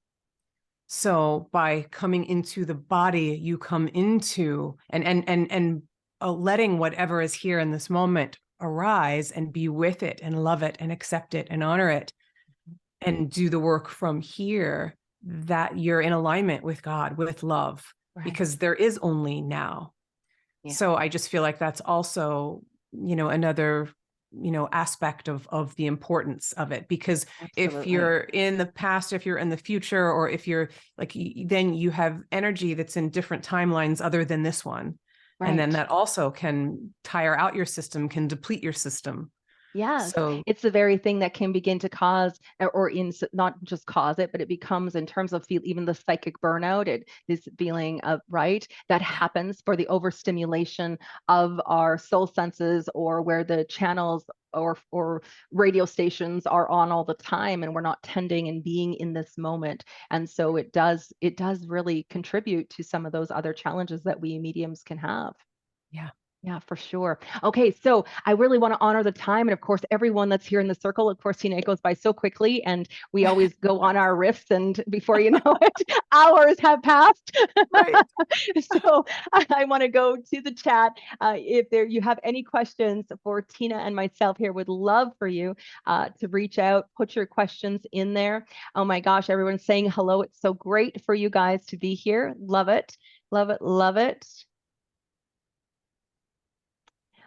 So by coming into the body, you come into and letting whatever is here in this moment arise and be with it and love it and accept it and honor it and do the work from here, that you're in alignment with God, with love, Right. because there is only now. Yeah, So I just feel like that's also, another, aspect of the importance of it, because if absolutely. you're in the past, if you're in the future, or if you're like, then you have energy that's in different timelines other than this one. And then Right. that also can tire out your system, can deplete your system. Yes, So it's the very thing that can begin to cause, or not just cause it, but it becomes in terms of even the psychic burnout. It this feeling of right that yeah, happens for the overstimulation of our soul senses, or where the channels or radio stations are on all the time, and we're not tending and being in this moment. And so it does really contribute to some of those other challenges that we mediums can have. yeah. Yeah, for sure. Okay, so I really want to honor the time. And of course, everyone that's here in the circle, of course, Tina, it goes by so quickly and we always go on our riffs. And before you know it, hours have passed. Right. So I want to go to the chat. If there you have any questions for Tina and myself here, would love for you to reach out, put your questions in there. Oh my gosh, everyone's saying hello. It's so great for you guys to be here. Love it. Love it. Love it.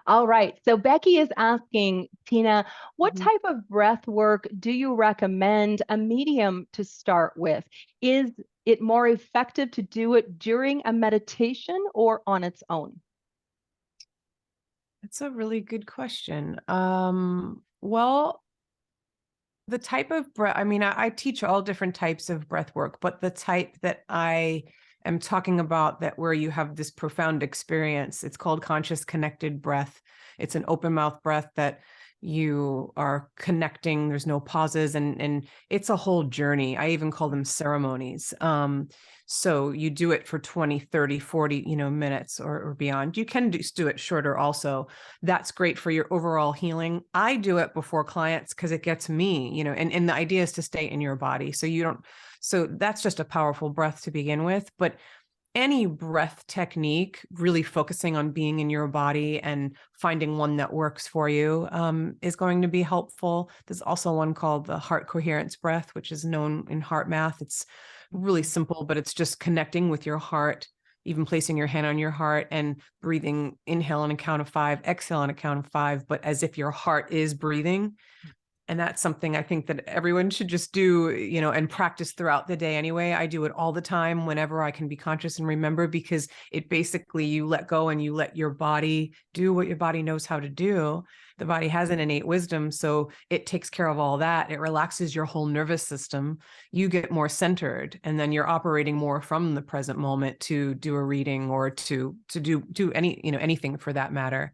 All right. So Becky is asking, Tina, what Mhm. type of breath work do you recommend a medium to start with? Is it more effective to do it during a meditation or on its own? That's a really good question. Well, the type of breath, I mean, I teach all different types of breath work, but the type that I am talking about, that where you have this profound experience, it's called conscious connected breath. It's an open mouth breath that you are connecting. There's no pauses, and it's a whole journey. I even call them ceremonies. So you do it for 20, 30, 40, minutes or beyond. You can just do it shorter also. That's great for your overall healing. I do it before clients because it gets me, and the idea is to stay in your body. So that's just a powerful breath to begin with. But any breath technique, really focusing on being in your body and finding one that works for you, is going to be helpful. There's also one called the heart coherence breath, which is known in heart math. It's really simple, but it's just connecting with your heart, even placing your hand on your heart and breathing, inhale on a count of 5, exhale on a count of 5, but as if your heart is breathing. And that's something I think that everyone should just do, and practice throughout the day anyway. I do it all the time whenever I can be conscious and remember, because it basically, you let go and you let your body do what your body knows how to do. The body has an innate wisdom, so it takes care of all that. It relaxes your whole nervous system. You get more centered, and then you're operating more from the present moment to do a reading or to do anything for that matter.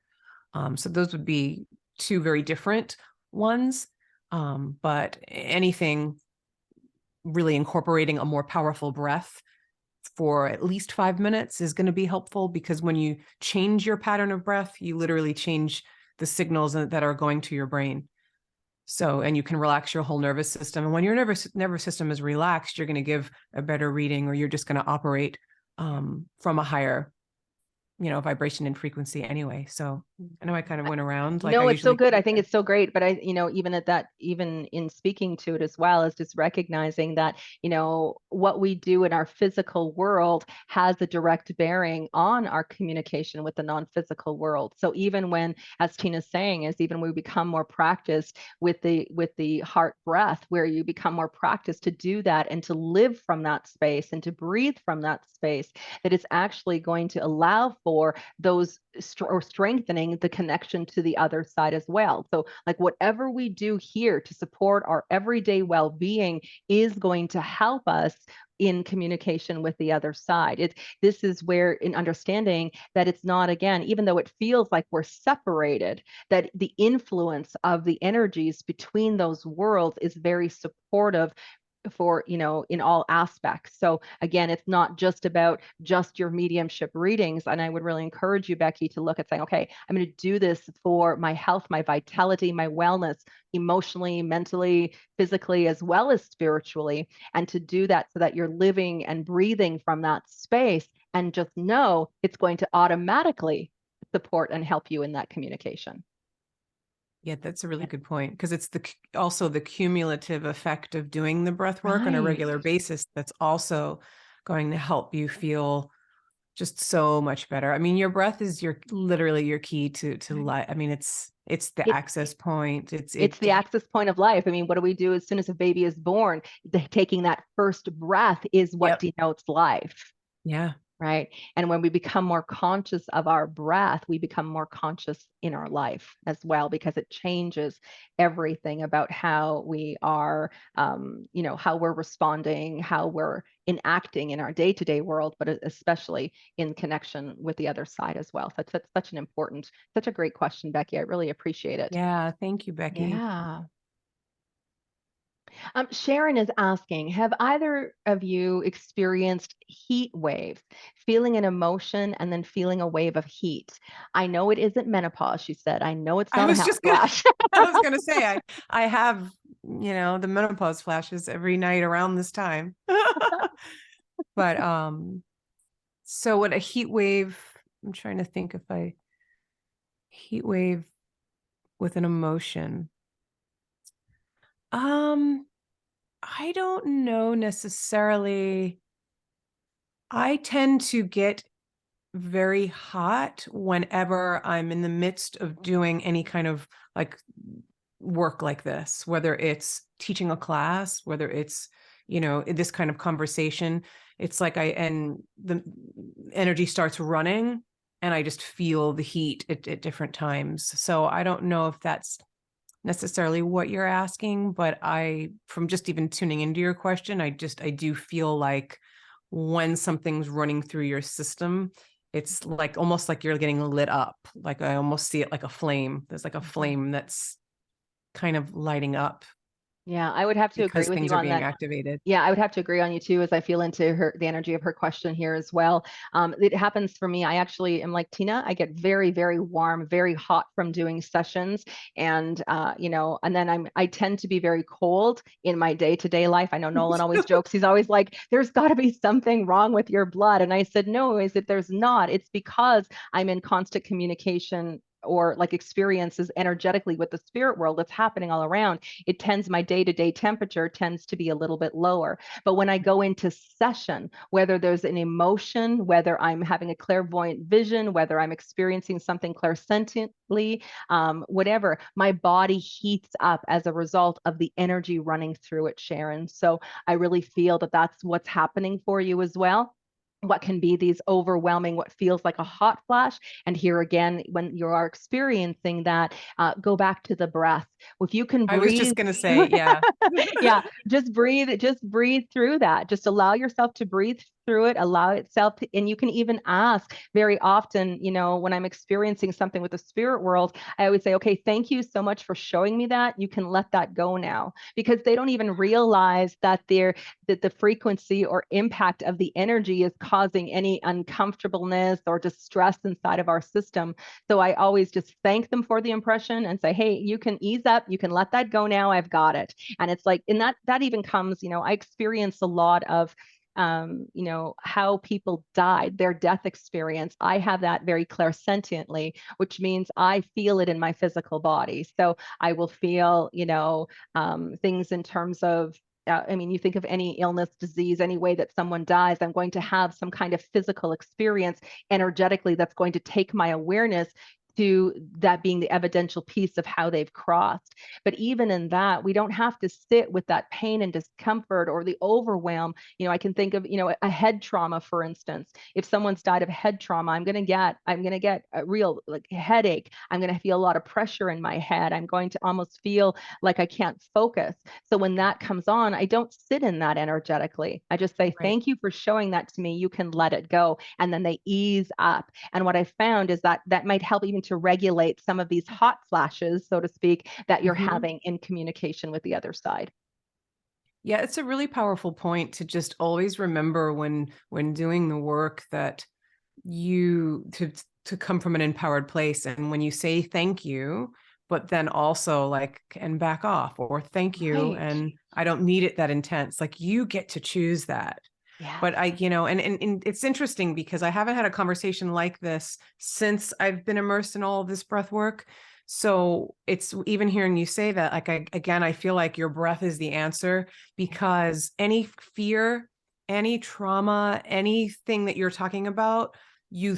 So those would be two very different ones. But anything really incorporating a more powerful breath for at least 5 minutes is going to be helpful, because when you change your pattern of breath, you literally change the signals that are going to your brain. So, and you can relax your whole nervous system. And when your nervous system is relaxed, you're going to give a better reading, or you're just going to operate from a higher vibration and frequency anyway. So I know I kind of went around like I No, it's so usually good. do. I think it's so great. But even at that, even in speaking to it as well, is just recognizing that, what we do in our physical world has a direct bearing on our communication with the non-physical world. So even when, as Tina's saying, is even we become more practiced with the heart breath, where you become more practiced to do that and to live from that space and to breathe from that space, that it's actually going to allow for those or strengthening the connection to the other side as well. So like whatever we do here to support our everyday well-being is going to help us in communication with the other side. This is where, in understanding that it's not, again, even though it feels like we're separated, that the influence of the energies between those worlds is very supportive for, in all aspects. So again, it's not just about just your mediumship readings. And I would really encourage you, Becky, to look at saying, okay, I'm going to do this for my health, my vitality, my wellness, emotionally, mentally, physically, as well as spiritually, and to do that so that you're living and breathing from that space, and just know it's going to automatically support and help you in that communication. Yeah, that's a really good point, because it's also the cumulative effect of doing the breath work on a Right. regular basis that's also going to help you feel just so much better. I mean, your breath is literally your key to Right. life. I mean, it's the It, access point. it's the access point of life. I mean, what do we do as soon as a baby is born? Taking that first breath is what Yep. denotes life. Yeah. Right. And when we become more conscious of our breath, we become more conscious in our life as well, because it changes everything about how we are, how we're responding, how we're enacting in our day-to-day world, but especially in connection with the other side as well. So that's such an important, such a great question, Becky. I really appreciate it. Yeah. Thank you, Becky. Yeah. Sharon is asking, have either of you experienced heat waves, feeling an emotion and then feeling a wave of heat? I know it isn't menopause, she said. I know it's I not a was hot just gonna flash. I was gonna say I have, the menopause flashes every night around this time. But so what a heat wave, I'm trying to think if I heat wave with an emotion. I don't know necessarily. I tend to get very hot whenever I'm in the midst of doing any kind of like work like this, whether it's teaching a class, whether it's, this kind of conversation. It's like and the energy starts running and I just feel the heat at different times. So I don't know if that's necessarily what you're asking, but from just even tuning into your question, I do feel like when something's running through your system, it's like almost like you're getting lit up. Like I almost see it like a flame. There's like a Mhm. flame that's kind of lighting up Yeah, I would have to agree because with things you are on being that. activated. Yeah, I would have to agree on you too, as I feel into the energy of her question here as well. It happens for me. I actually am like Tina. I get very, very warm, very hot from doing sessions, and and then I tend to be very cold in my day-to-day life. I know Nolan always jokes. He's always like, "There's got to be something wrong with your blood," and I said, "No, is that there's not. It's because I'm in constant communication." Or like experiences energetically with the spirit world that's happening all around. It tends, my day-to-day temperature tends to be a little bit lower. But when I go into session, whether there's an emotion, whether I'm having a clairvoyant vision, whether I'm experiencing something clairsentiently, whatever, my body heats up as a result of the energy running through it, Sharon. So I really feel that that's what's happening for you as well. What can be these overwhelming, what feels like a hot flash. And here again, when you are experiencing that, go back to the breath. If you can I was just breathe, going to say, yeah. yeah, just breathe through that. Just allow yourself to breathe through it, allow itself to, and you can even ask very often, when I'm experiencing something with the spirit world, I always say, okay, thank you so much for showing me that. You can let that go now, because they don't even realize that the frequency or impact of the energy is causing any uncomfortableness or distress inside of our system. So I always just thank them for the impression and say, hey, you can ease up, you can let that go now. I've got it. And it's like, and that even comes, I experience a lot of how people died, their death experience. I have that very clairsentiently, which means I feel it in my physical body. So I will feel, things in terms of, you think of any illness, disease, any way that someone dies, I'm going to have some kind of physical experience energetically that's going to take my awareness to that being the evidential piece of how they've crossed. But even in that, we don't have to sit with that pain and discomfort or the overwhelm. I can think of, a head trauma, for instance. If someone's died of head trauma, I'm going to get a real like headache. I'm going to feel a lot of pressure in my head. I'm going to almost feel like I can't focus. So when that comes on, I don't sit in that energetically. I just say, Right. thank you for showing that to me. You can let it go. And then they ease up. And what I found is that might help even to regulate some of these hot flashes, so to speak, that you're Mhm. having in communication with the other side. Yeah, it's a really powerful point to just always remember when doing the work that you to come from an empowered place, and when you say thank you, but then also like and back off, or thank you Right. and I don't need it that intense, like you get to choose that. Yes. But I, and it's interesting because I haven't had a conversation like this since I've been immersed in all of this breath work. So it's even hearing you say that, like, I feel like your breath is the answer, because any fear any trauma, anything that you're talking about, you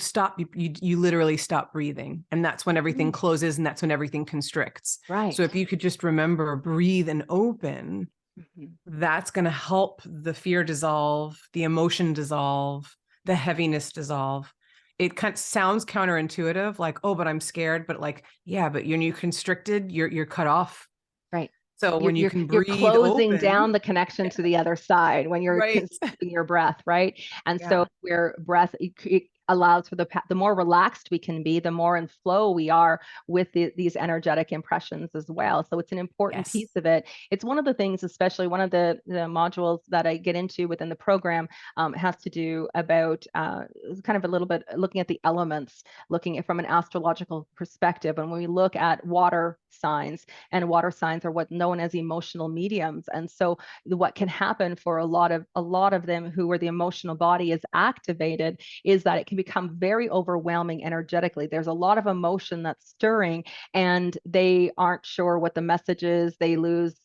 literally stop breathing. And that's when everything closes and that's when everything constricts. Right. So if you could just remember, breathe and open, Mhm. that's going to help the fear dissolve, the emotion dissolve, the heaviness dissolve. It kind of sounds counterintuitive, like, oh, but I'm scared. But like, yeah, but when you're constricted, you're cut off. Right. So when you can You're breathe closing open, down the connection to the other side when you're right? constricting your breath, right? And so Yeah. where breath it allows for the more relaxed we can be, the more in flow we are with these energetic impressions as well. So it's an important Yes. piece of it. It's one of the things, especially one of the modules that I get into within the program has to do about kind of a little bit looking at the elements, looking at from an astrological perspective. And when we look at water signs, and water signs are what's known as emotional mediums. And so what can happen for a lot of them who where the emotional body is activated is that it can become very overwhelming energetically. There's a lot of emotion that's stirring and they aren't sure what the message is. They lose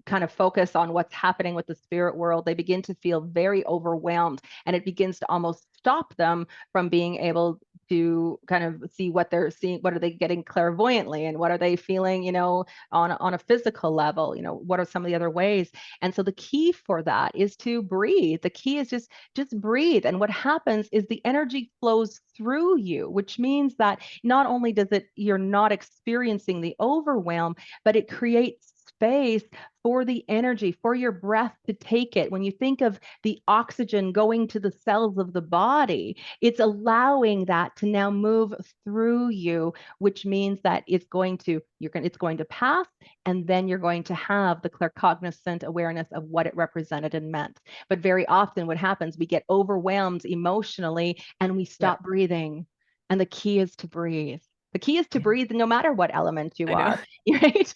kind of focus on what's happening with the spirit world. They begin to feel very overwhelmed and it begins to almost stop them from being able to kind of see what they're seeing, what are they getting clairvoyantly and what are they feeling, on a physical level, what are some of the other ways. And so the key for that is to breathe. The key is just breathe. And what happens is the energy flows through you, which means that not only does it, you're not experiencing the overwhelm, but it creates space for the energy, for your breath to take it. When you think of the oxygen going to the cells of the body, it's allowing that to now move through you, which means that it's going to pass, and then you're going to have the claircognizant awareness of what it represented and meant. But very often what happens, we get overwhelmed emotionally and we Yeah. stop breathing. And the key is to breathe. The key is to Yeah. breathe no matter what element you I know. are, right?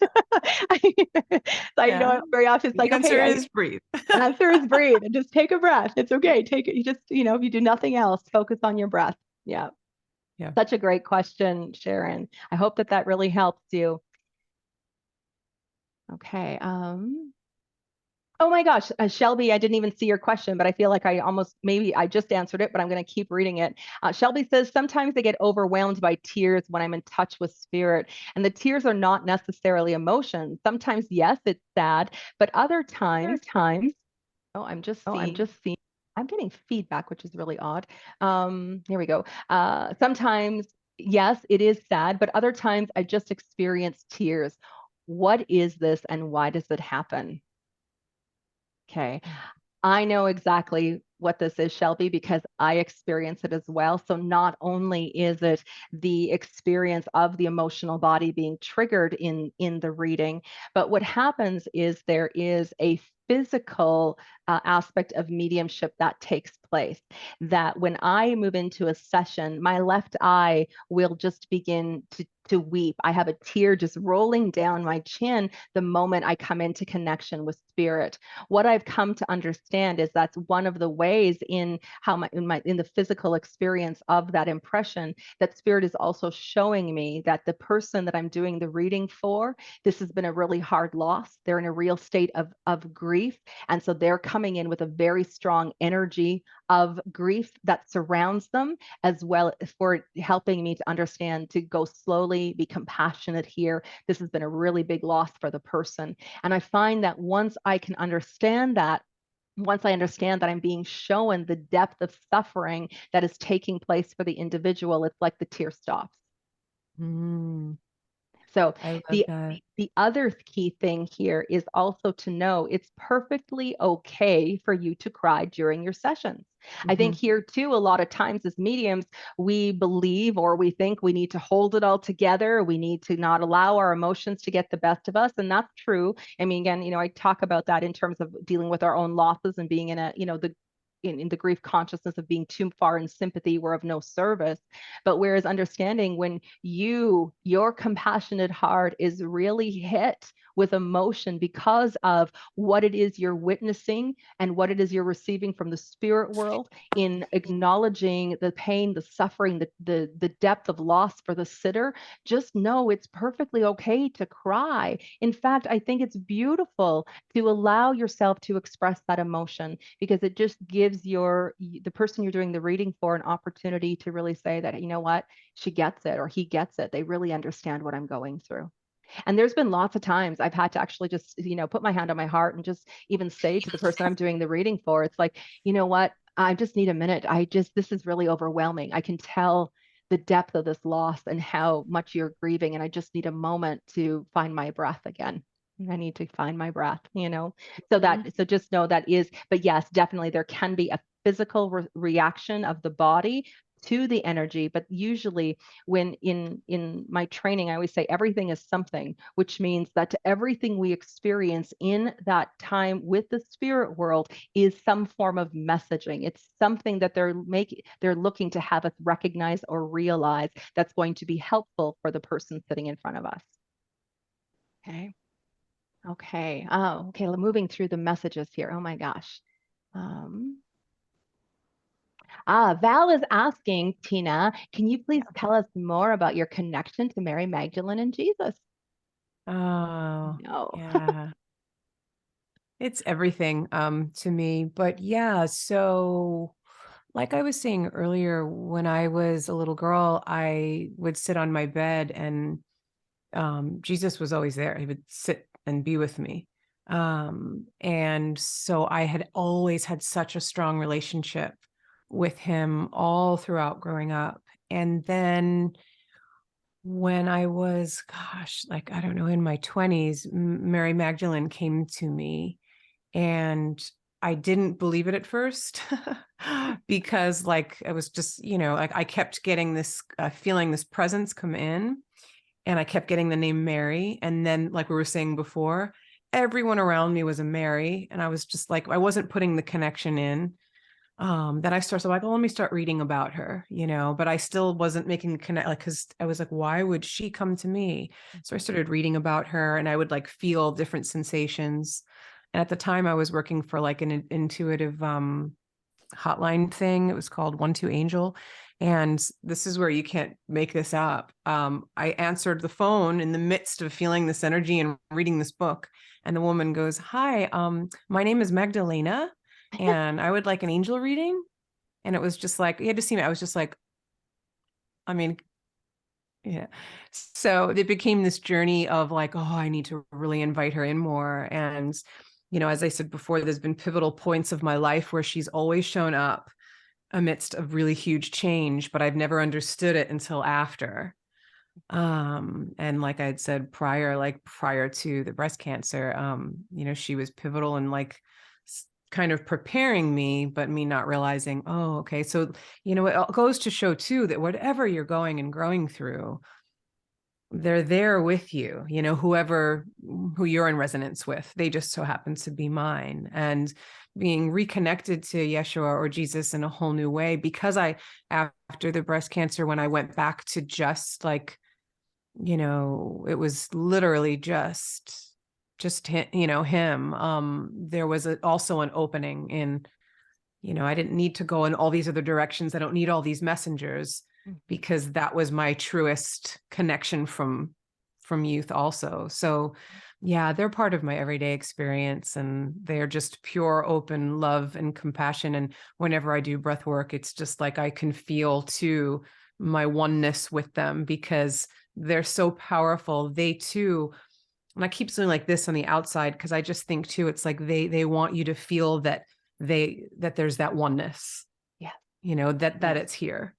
I Yeah. know very often it's The like, answer okay, is breathe. the answer is breathe and just take a breath. It's okay. Take it. You just, if you do nothing else, focus on your breath. Yeah. Yeah. Such a great question, Sharon. I hope that really helps you. Okay. Oh my gosh, Shelby, I didn't even see your question, but I feel like maybe I just answered it, but I'm going to keep reading it. Shelby says, sometimes I get overwhelmed by tears when I'm in touch with spirit. And the tears are not necessarily emotions. Sometimes, yes, it's sad, but other times, oh, I'm getting feedback, which is really odd. Here we go. Sometimes, yes, it is sad, but other times I just experience tears. What is this and why does it happen? Okay. I know exactly what this is, Shelby, because I experience it as well. So not only is it the experience of the emotional body being triggered in the reading, but what happens is there is a physical aspect of mediumship that takes place. That when I move into a session, my left eye will just begin to weep. I have a tear just rolling down my chin the moment I come into connection with spirit. What I've come to understand is that's one of the ways in how in the physical experience of that impression that spirit is also showing me that the person that I'm doing the reading for, this has been a really hard loss. They're in a real state of grief. And so they're coming in with a very strong energy of grief that surrounds them, as well as for helping me to understand to go slowly, be compassionate here. This has been a really big loss for the person. And I find that once I understand that I'm being shown the depth of suffering that is taking place for the individual, it's like the tear stops. Mm, So I love the that. the other key thing here is also to know it's perfectly okay for you to cry during your sessions. I think Mhm. here too, a lot of times as mediums, we believe or we think we need to hold it all together. We need to not allow our emotions to get the best of us. And that's true. I mean, again, I talk about that in terms of dealing with our own losses and being in in the grief consciousness of being too far in sympathy, we're of no service. But whereas understanding when your compassionate heart is really hit with emotion because of what it is you're witnessing and what it is you're receiving from the spirit world, in acknowledging the pain, the suffering, the depth of loss for the sitter, just know it's perfectly okay to cry. In fact, I think it's beautiful to allow yourself to express that emotion because it just gives gives the person you're doing the reading for an opportunity to really say that, you know what, she gets it or he gets it. They really understand what I'm going through. And there's been lots of times I've had to actually just, put my hand on my heart and just even say to the person I'm doing the reading for, it's like, you know what, I just need a minute. This is really overwhelming. I can tell the depth of this loss and how much you're grieving. And I just need a moment to find my breath again. I need to find my breath, so just know that is, but yes, definitely there can be a physical reaction of the body to the energy, but usually when in my training I always say everything is something, which means that everything we experience in that time with the spirit world is some form of messaging. It's something that they're looking to have us recognize or realize that's going to be helpful for the person sitting in front of us. Okay. Oh, okay, moving through the messages here. Oh my gosh. Val is asking, Tina, can you please tell us more about your connection to Mary Magdalene and Jesus? Oh, No. yeah. It's everything to me. But yeah, so like I was saying earlier, when I was a little girl, I would sit on my bed and Jesus was always there. He would sit and be with me. And so I had always had such a strong relationship with him all throughout growing up. And then when I was, gosh, like, I don't know, in my 20s, Mary Magdalene came to me and I didn't believe it at first because like, I was just, like I kept getting this feeling this presence come in. And I kept getting the name Mary. And then, like we were saying before, everyone around me was a Mary. And I was just like, I wasn't putting the connection in. Then I started like, oh, let me start reading about her, but I still wasn't making the connect, like, because I was like, why would she come to me? So I started reading about her and I would like feel different sensations. And at the time I was working for like an intuitive hotline thing. It was called 12Angel. And this is where you can't make this up. I answered the phone in the midst of feeling this energy and reading this book. And the woman goes, hi, my name is Magdalena and I would like an angel reading. And it was just like, you had to see me. I was just like, I mean, yeah. So it became this journey of like, oh, I need to really invite her in more. And, as I said before, there's been pivotal points of my life where she's always shown up amidst a really huge change, but I've never understood it until after. And like I'd said prior to the breast cancer, she was pivotal in like kind of preparing me, but me not realizing, oh, okay. So, it goes to show too that whatever you're going and growing through, they're there with you, who you're in resonance with. They just so happen to be mine. And being reconnected to Yeshua or Jesus in a whole new way, because after the breast cancer, when I went back to just like, it was literally just him. There was also an opening in, I didn't need to go in all these other directions. I don't need all these messengers, because that was my truest connection from youth also. So yeah, they're part of my everyday experience and they're just pure open love and compassion. And whenever I do breath work, it's just like I can feel too my oneness with them because they're so powerful. They too, and I keep something like this on the outside because I just think too, it's like they want you to feel that there's that oneness. Yeah. That it's here.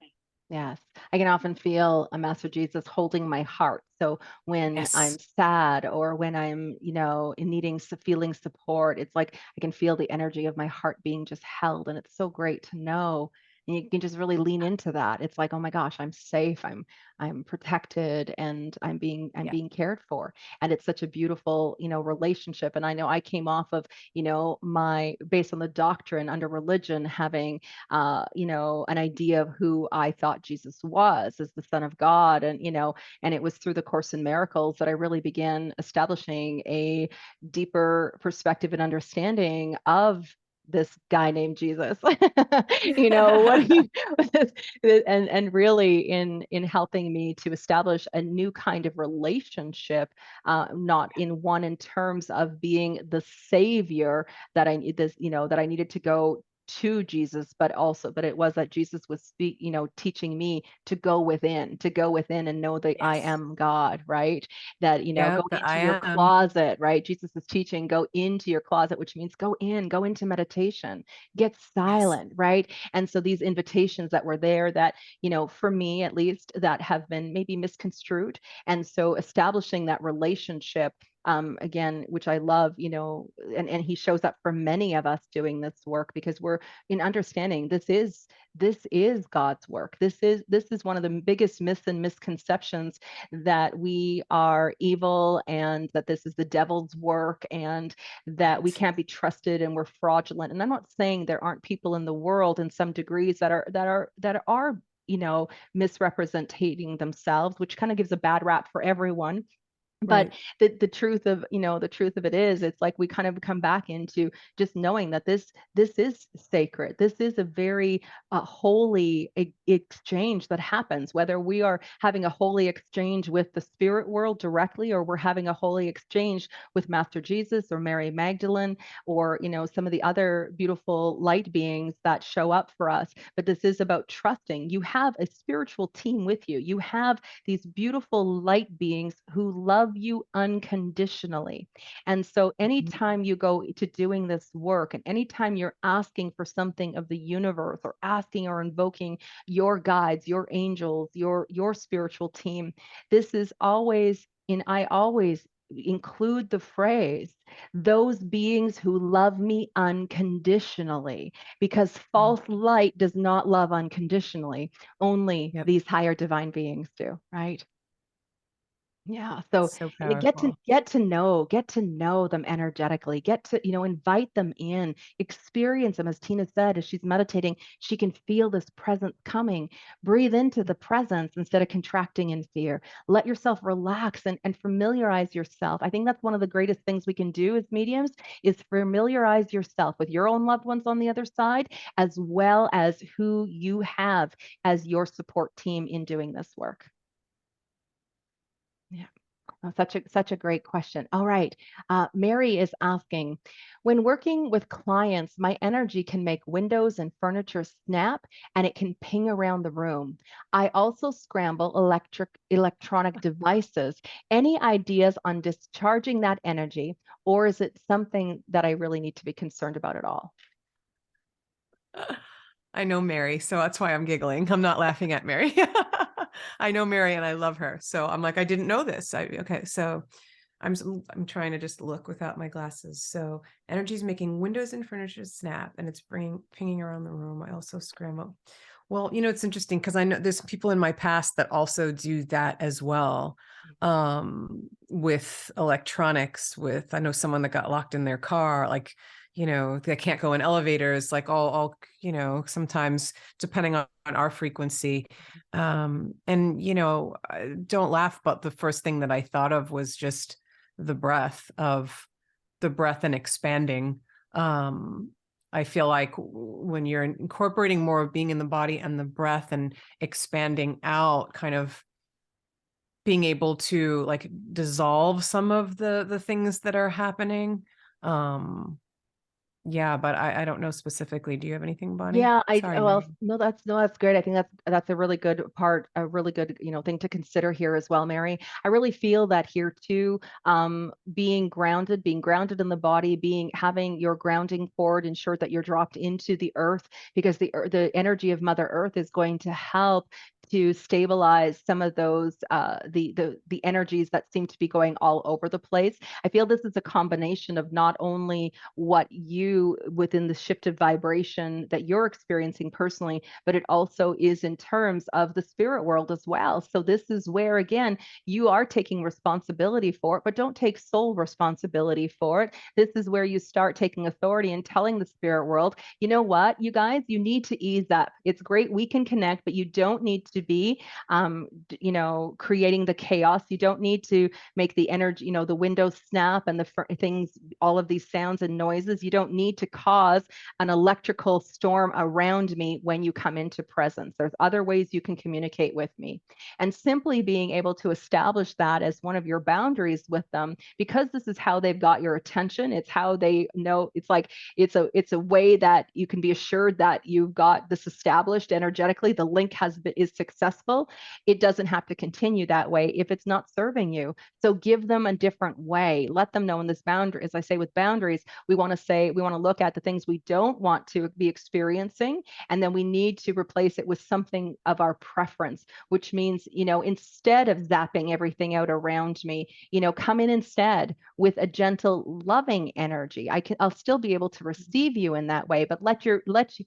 Yes, I can often feel a Master Jesus holding my heart. So when I'm sad or when I'm, in feeling support, it's like I can feel the energy of my heart being just held. And it's so great to know. And you can just really lean into that. It's like, oh my gosh, I'm safe. I'm protected and I'm being cared for. And it's such a beautiful, relationship. And I know I came off of, based on the doctrine under religion, having an idea of who I thought Jesus was as the Son of God. And it was through the Course in Miracles that I really began establishing a deeper perspective and understanding of this guy named Jesus. What he and really in helping me to establish a new kind of relationship, not in terms of being the savior that I needed to go to Jesus, but it was that Jesus was teaching me to go within and know that I Yes. am God, right? That, go Yep, that I into your am. closet, right? Jesus is teaching, go into your closet, which means go into meditation, get Yes. silent, right? And so these invitations that were there that, for me at least, that have been maybe misconstrued. And so establishing that relationship, again, which I love, and he shows up for many of us doing this work because we're in understanding this is God's work. This is one of the biggest myths and misconceptions, that we are evil and that this is the devil's work and that we Right. can't be trusted and we're fraudulent. And I'm not saying there aren't people in the world in some degrees that are misrepresenting themselves, which kind of gives a bad rap for everyone. But Right. the truth of the truth of it is, it's like we kind of come back into just knowing that this is sacred. This is a very holy exchange that happens, whether we are having a holy exchange with the spirit world directly, or we're having a holy exchange with Master Jesus or Mary Magdalene, or some of the other beautiful light beings that show up for us. But this is about trusting. You have a spiritual team with you. You have these beautiful light beings who love you unconditionally. And so Mhm. anytime you go to doing this work, and anytime you're asking for something of the universe, or asking or invoking your guides, your angels, your spiritual team, this is always, and I always include the phrase, those beings who love me unconditionally, because Yeah. false light does not love unconditionally. Only Yep. these higher divine beings do, right? Yeah. So So get to powerful. get to know them energetically. Get to, invite them in, experience them. As Tina said, as she's meditating, she can feel this presence coming. Breathe into the presence instead of contracting in fear. Let yourself relax and familiarize yourself. I think that's one of the greatest things we can do as mediums, is familiarize yourself with your own loved ones on the other side, as well as who you have as your support team in doing this work. Yeah. Oh, such a great question. All right. Mary is asking, when working with clients, my energy can make windows and furniture snap, and it can ping around the room. I also scramble electronic devices. Any ideas on discharging that energy, or is it something that I really need to be concerned about at all? I know Mary, so that's why I'm giggling. I'm not laughing at Mary. I know Mary and I love her. So I'm like, I didn't know this. Okay, so I'm trying to just look without my glasses. So energy is making windows and furniture snap, and it's bringing pinging around the room. I also scramble. Well, it's interesting because I know there's people in my past that also do that as well, with electronics. With I know someone that got locked in their car, like they can't go in elevators, like all sometimes depending on our frequency. And don't laugh, but the first thing that I thought of was just the breath and expanding. I feel like when you're incorporating more of being in the body and the breath and expanding out, kind of being able to like dissolve some of the things that are happening. um yeah, but I don't know specifically. Do you have anything, Bonnie? Yeah, Sorry, well, Mary. no, that's great. I think that's a really good part, a really good, thing to consider here as well, Mary. I really feel that here too, being grounded in the body, having your grounding forward, ensure that you're dropped into the earth, because the energy of Mother Earth is going to help to stabilize some of those the energies that seem to be going all over the place. I feel this is a combination of not only what you within the shift of vibration that you're experiencing personally, but it also is in terms of the spirit world as well. So this is where, again, you are taking responsibility for it, but don't take sole responsibility for it. This is where you start taking authority and telling the spirit world, you know what, you guys, you need to ease up. It's great we can connect, but you don't need to to be, creating the chaos. You don't need to make the energy, the windows snap and the things, all of these sounds and noises. You don't need to cause an electrical storm around me when you come into presence. There's other ways you can communicate with me. And simply being able to establish that as one of your boundaries with them, because this is how they've got your attention. It's how they know. It's like it's a way that you can be assured that you've got this established energetically. The link is successful. It doesn't have to continue that way if it's not serving you. So give them a different way. Let them know in this boundary. As I say, with boundaries, we want to look at the things we don't want to be experiencing, and then we need to replace it with something of our preference, which means, instead of zapping everything out around me, come in instead with a gentle, loving energy. I'll still be able to receive you in that way, but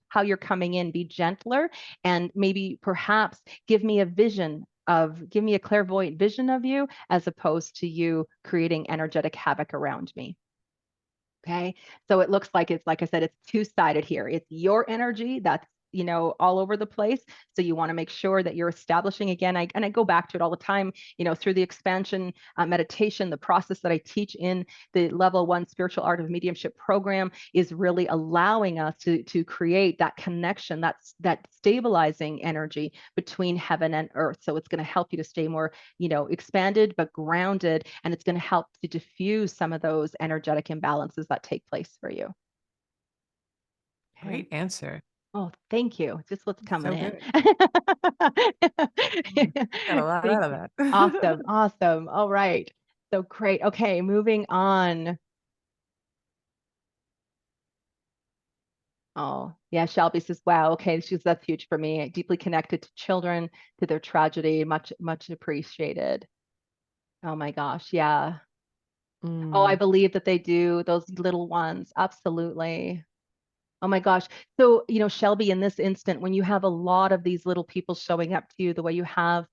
how you're coming in be gentler, and maybe perhaps give me a clairvoyant vision of you, as opposed to you creating energetic havoc around me. Okay. So it looks like like I said, it's two-sided here. It's your energy that's, all over the place. So you want to make sure that you're establishing, again, I go back to it all the time, through the expansion meditation. The process that I teach in the level 1 spiritual art of mediumship program is really allowing us to create that connection, that stabilizing energy between heaven and earth. So it's going to help you to stay more, expanded but grounded, and it's going to help to diffuse some of those energetic imbalances that take place for you. Okay. Great answer. Oh, thank you. Just what's coming So in. good. Got a lot Thank out of you. that. Awesome. Awesome. All right. So great. Okay, moving on. Oh, yeah. Shelby says, wow, okay, that's huge for me. Deeply connected to children, to their tragedy. Much, much appreciated. Oh my gosh. Yeah. Oh, I Mm. believe that they do, those little ones. Absolutely. Oh my gosh. So, Shelby, in this instant, when you have a lot of these little people showing up to you the way you have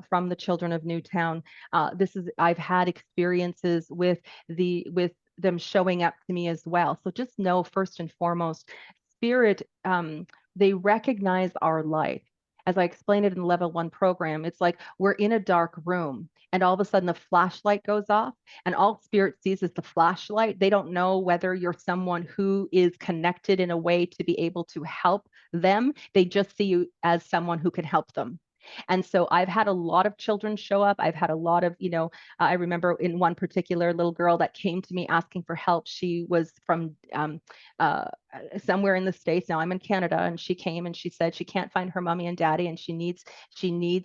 from the children of Newtown, I've had experiences with them showing up to me as well. So just know, first and foremost, spirit, they recognize our light. As I explained it in the level 1 program, it's like we're in a dark room and all of a sudden the flashlight goes off, and all spirit sees is the flashlight. They don't know whether you're someone who is connected in a way to be able to help them. They just see you as someone who can help them. And so I've had a lot of children show up. I've had a lot of, I remember in one particular little girl that came to me asking for help. She was from uh, somewhere in the States. Now I'm in Canada, and she came and she said she can't find her mommy and daddy, and she needs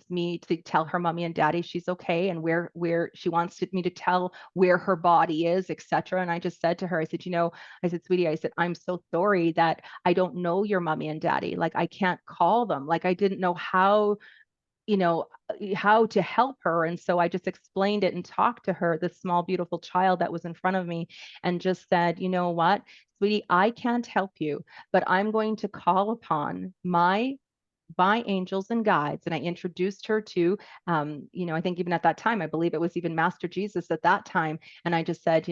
me to tell her mommy and daddy she's okay, and where she wants me to tell where her body is, etc. And I just said to her, I said, sweetie, I said, I'm so sorry that I don't know your mommy and daddy. Like, I can't call them. Like, I didn't know you know, how to help her. And so I just explained it and talked to her, this small, beautiful child that was in front of me, and just said, you know what, sweetie, I can't help you, but I'm going to call upon my angels and guides. And I introduced her to, I think even at that time, I believe it was even Master Jesus at that time. And I just said,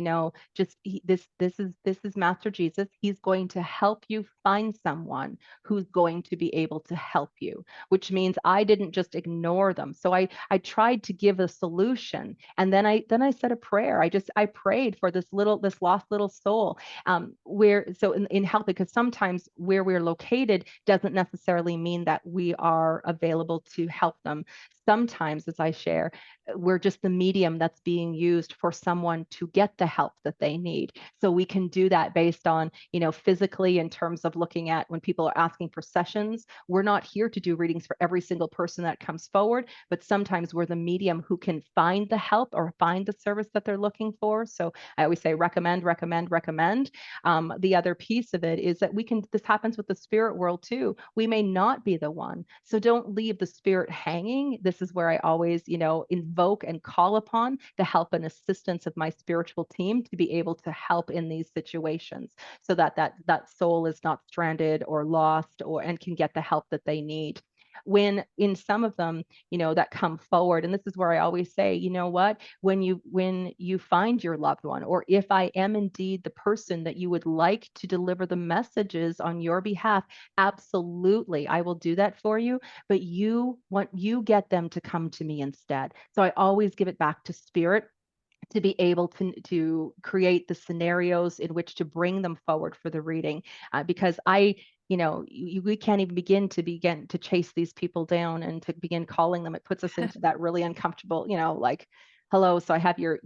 this is Master Jesus. He's going to help you find someone who's going to be able to help you, which means I didn't just ignore them. So I tried to give a solution. And then I said a prayer. I prayed for this lost little soul, in help, because sometimes where we're located doesn't necessarily mean that we are available to help them. Sometimes, as I share, we're just the medium that's being used for someone to get the help that they need. So we can do that based on, physically, in terms of looking at when people are asking for sessions. We're not here to do readings for every single person that comes forward, but sometimes we're the medium who can find the help or find the service that they're looking for. So I always say recommend, recommend, recommend. The other piece of it is that this happens with the spirit world too. We may not be the one. So don't leave the spirit hanging. This is where I always, invoke and call upon the help and assistance of my spiritual team to be able to help in these situations, so that soul is not stranded or lost, and can get the help that they need. when in some of them, that come forward, and this is where I always say, you know what, when you find your loved one, or if I am indeed the person that you would like to deliver the messages on your behalf, absolutely, I will do that for you. But you get them to come to me instead. So I always give it back to spirit to be able to create the scenarios in which to bring them forward for the reading, because we can't even begin to chase these people down and to begin calling them. It puts us into that really uncomfortable, like, hello, so I have your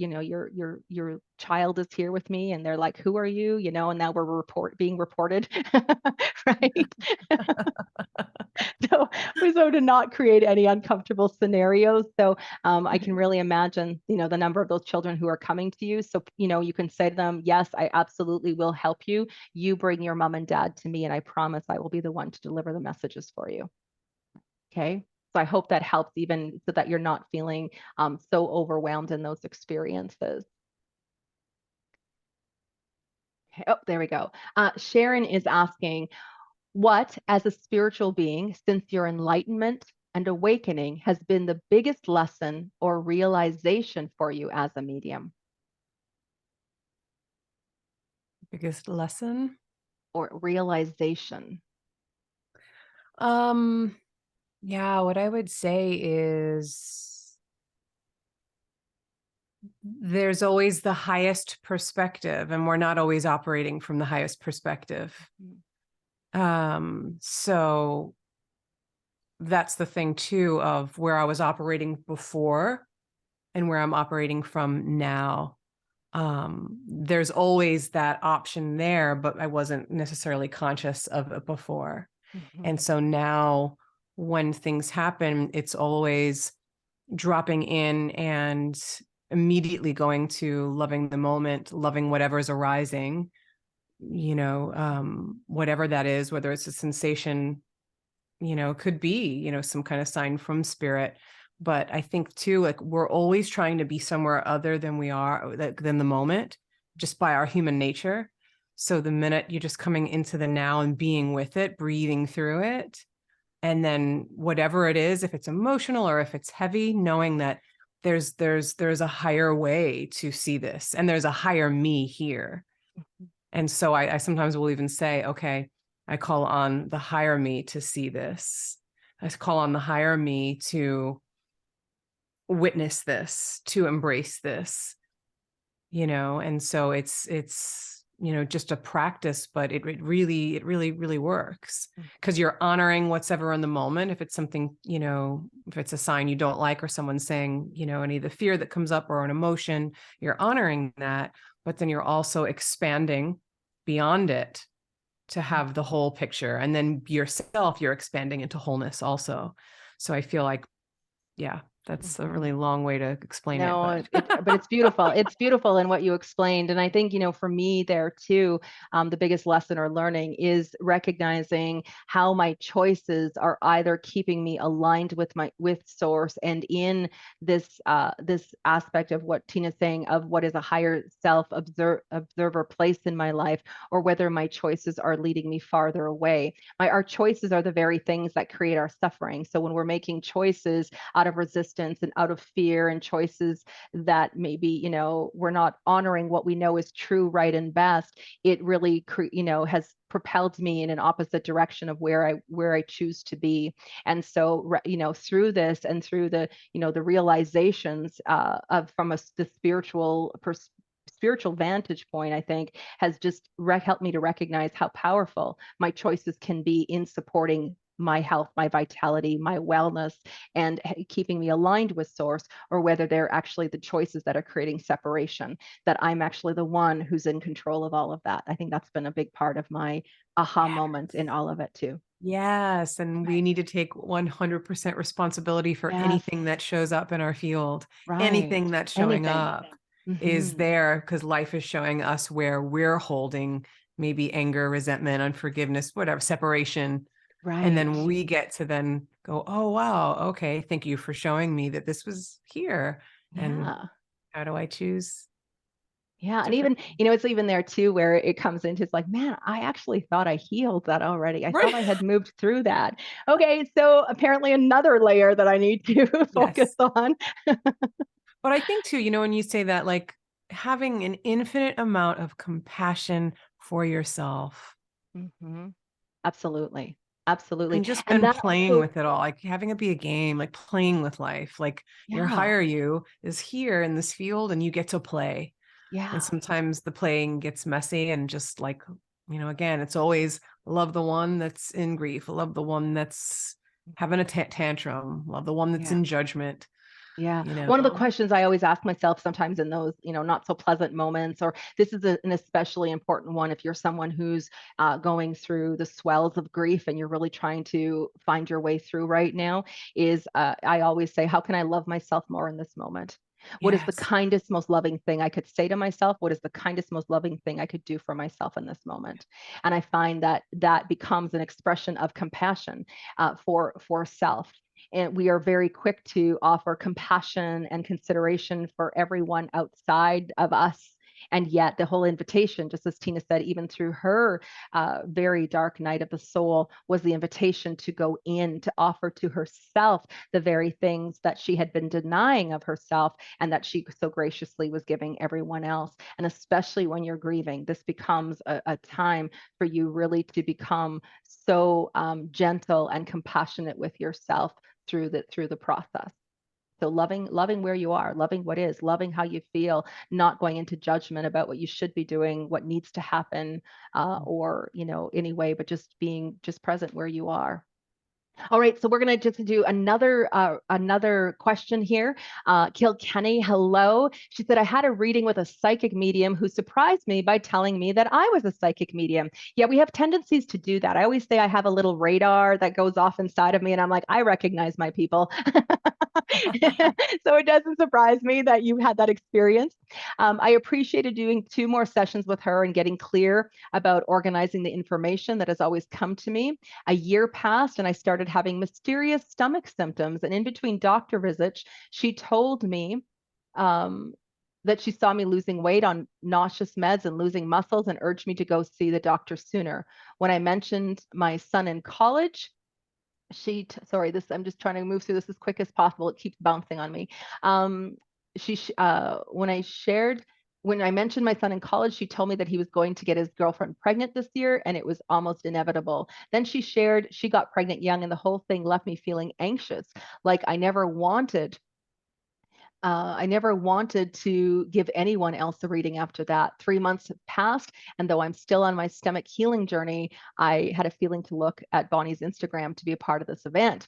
child is here with me, and they're like, who are you, and now we're being reported. Right. So to not create any uncomfortable scenarios. So I can really imagine, the number of those children who are coming to you. So, you can say to them, yes, I absolutely will help you. You bring your mom and dad to me, and I promise I will be the one to deliver the messages for you. Okay. So I hope that helps, even so that you're not feeling so overwhelmed in those experiences. Okay. Oh, there we go. Sharon is asking, what, as a spiritual being, since your enlightenment and awakening, has been the biggest lesson or realization for you as a medium? Biggest lesson? Or realization? Yeah, what I would say is there's always the highest perspective, and we're not always operating from the highest perspective. So that's the thing too, of where I was operating before and where I'm operating from now. There's always that option there, but I wasn't necessarily conscious of it before. And so now when things happen, it's always dropping in and immediately going to loving the moment, loving whatever's arising, whatever that is, whether it's a sensation, could be, some kind of sign from spirit. But I think too, like, we're always trying to be somewhere other than we are, than the moment, just by our human nature. So the minute you're just coming into the now and being with it, breathing through it, and then whatever it is, if it's emotional or if it's heavy, knowing that there's a higher way to see this, and there's a higher me here. And so I sometimes will even say, okay, I call on the higher me to see this. I call on the higher me to witness this, to embrace this, and so it's just a practice, but it really works, because you're honoring what's ever in the moment. If it's something, if it's a sign you don't like, or someone's saying, any of the fear that comes up or an emotion, you're honoring that, but then you're also expanding beyond it to have the whole picture, and then yourself, you're expanding into wholeness also. So I feel like, yeah, that's a really long way to explain it, No, but but it's beautiful. It's beautiful in what you explained. And I think, for me there too, the biggest lesson or learning is recognizing how my choices are either keeping me aligned with source, and in this aspect of what Tina's saying, of what is a higher self observer place in my life, or whether my choices are leading me farther away. Our choices are the very things that create our suffering. So when we're making choices out of resistance and out of fear, and choices that maybe, we're not honoring what we know is true, right, and best, it really has propelled me in an opposite direction of where I choose to be. And so, through this, and through the realizations the spiritual vantage point, I think, has just helped me to recognize how powerful my choices can be in supporting my health, my vitality, my wellness, and keeping me aligned with source, or whether they're actually the choices that are creating separation, that I'm actually the one who's in control of all of that. I think that's been a big part of my aha moment in all of it too. yes, and we need to take 100% responsibility for Yes, anything that shows up in our field. right. Anything that's showing Anything. up is there because life is showing us where we're holding maybe anger, resentment, unforgiveness, whatever, separation. And Right. then we get to then go, oh, wow, okay, thank you for showing me that this was here. And Yeah. how do I choose Yeah. And different. even, it's even there too, where it comes into, it's like, man, I actually thought I healed that already. I Right. thought I had moved through that. Okay. So apparently another layer that I need to focus Yes. on. But I think too, when you say that, like having an infinite amount of compassion for yourself Hmm. Absolutely. Absolutely. and just And been that playing also, with it all, like having it be a game, like playing with life. Like your yeah. higher you is here in this field and you get to play. And Yeah. sometimes the playing gets messy and just like, again, it's always love the one that's in grief, love the one that's having a tantrum, love the one that's Yeah. in judgment, Yeah. you know. One of the questions I always ask myself sometimes in those, not so pleasant moments, or this is an especially important one if you're someone who's going through the swells of grief and you're really trying to find your way through right now, is I always say, how can I love myself more in this moment? What is the Yes. kindest, most loving thing I could say to myself? What is the kindest, most loving thing I could do for myself in this moment? And I find that that becomes an expression of compassion for self, and we are very quick to offer compassion and consideration for everyone outside of us. And yet, the whole invitation, just as Tina said, even through her very dark night of the soul, was the invitation to go in, to offer to herself the very things that she had been denying of herself and that she so graciously was giving everyone else. And especially when you're grieving, this becomes a time for you really to become so gentle and compassionate with yourself through the process. So loving where you are, loving what is, loving how you feel, not going into judgment about what you should be doing, what needs to happen, or anyway, but just being just present where you are. All right, so we're going to just do another question here. Kilkenny, hello. She said, I had a reading with a psychic medium who surprised me by telling me that I was a psychic medium. Yeah, we have tendencies to do that. I always say I have a little radar that goes off inside of me, and I'm like, I recognize my people. So it doesn't surprise me that you had that experience. I appreciated doing 2 more sessions with her and getting clear about organizing the information that has always come to me. A year passed and I started having mysterious stomach symptoms. And in between doctor visits, she told me um, that she saw me losing weight on nauseous meds and losing muscles and urged me to go see the doctor sooner. When I mentioned my son in college, sorry, this, I'm just trying to move through this as quick as possible. It keeps bouncing on me. Um, when I mentioned my son in college, she told me that he was going to get his girlfriend pregnant this year and it was almost inevitable. Then she shared she got pregnant young and the whole thing left me feeling anxious, like I never wanted to give anyone else a reading after that. 3 months have passed, and though I'm still on my stomach healing journey, I had a feeling to look at Bonnie's Instagram to be a part of this event.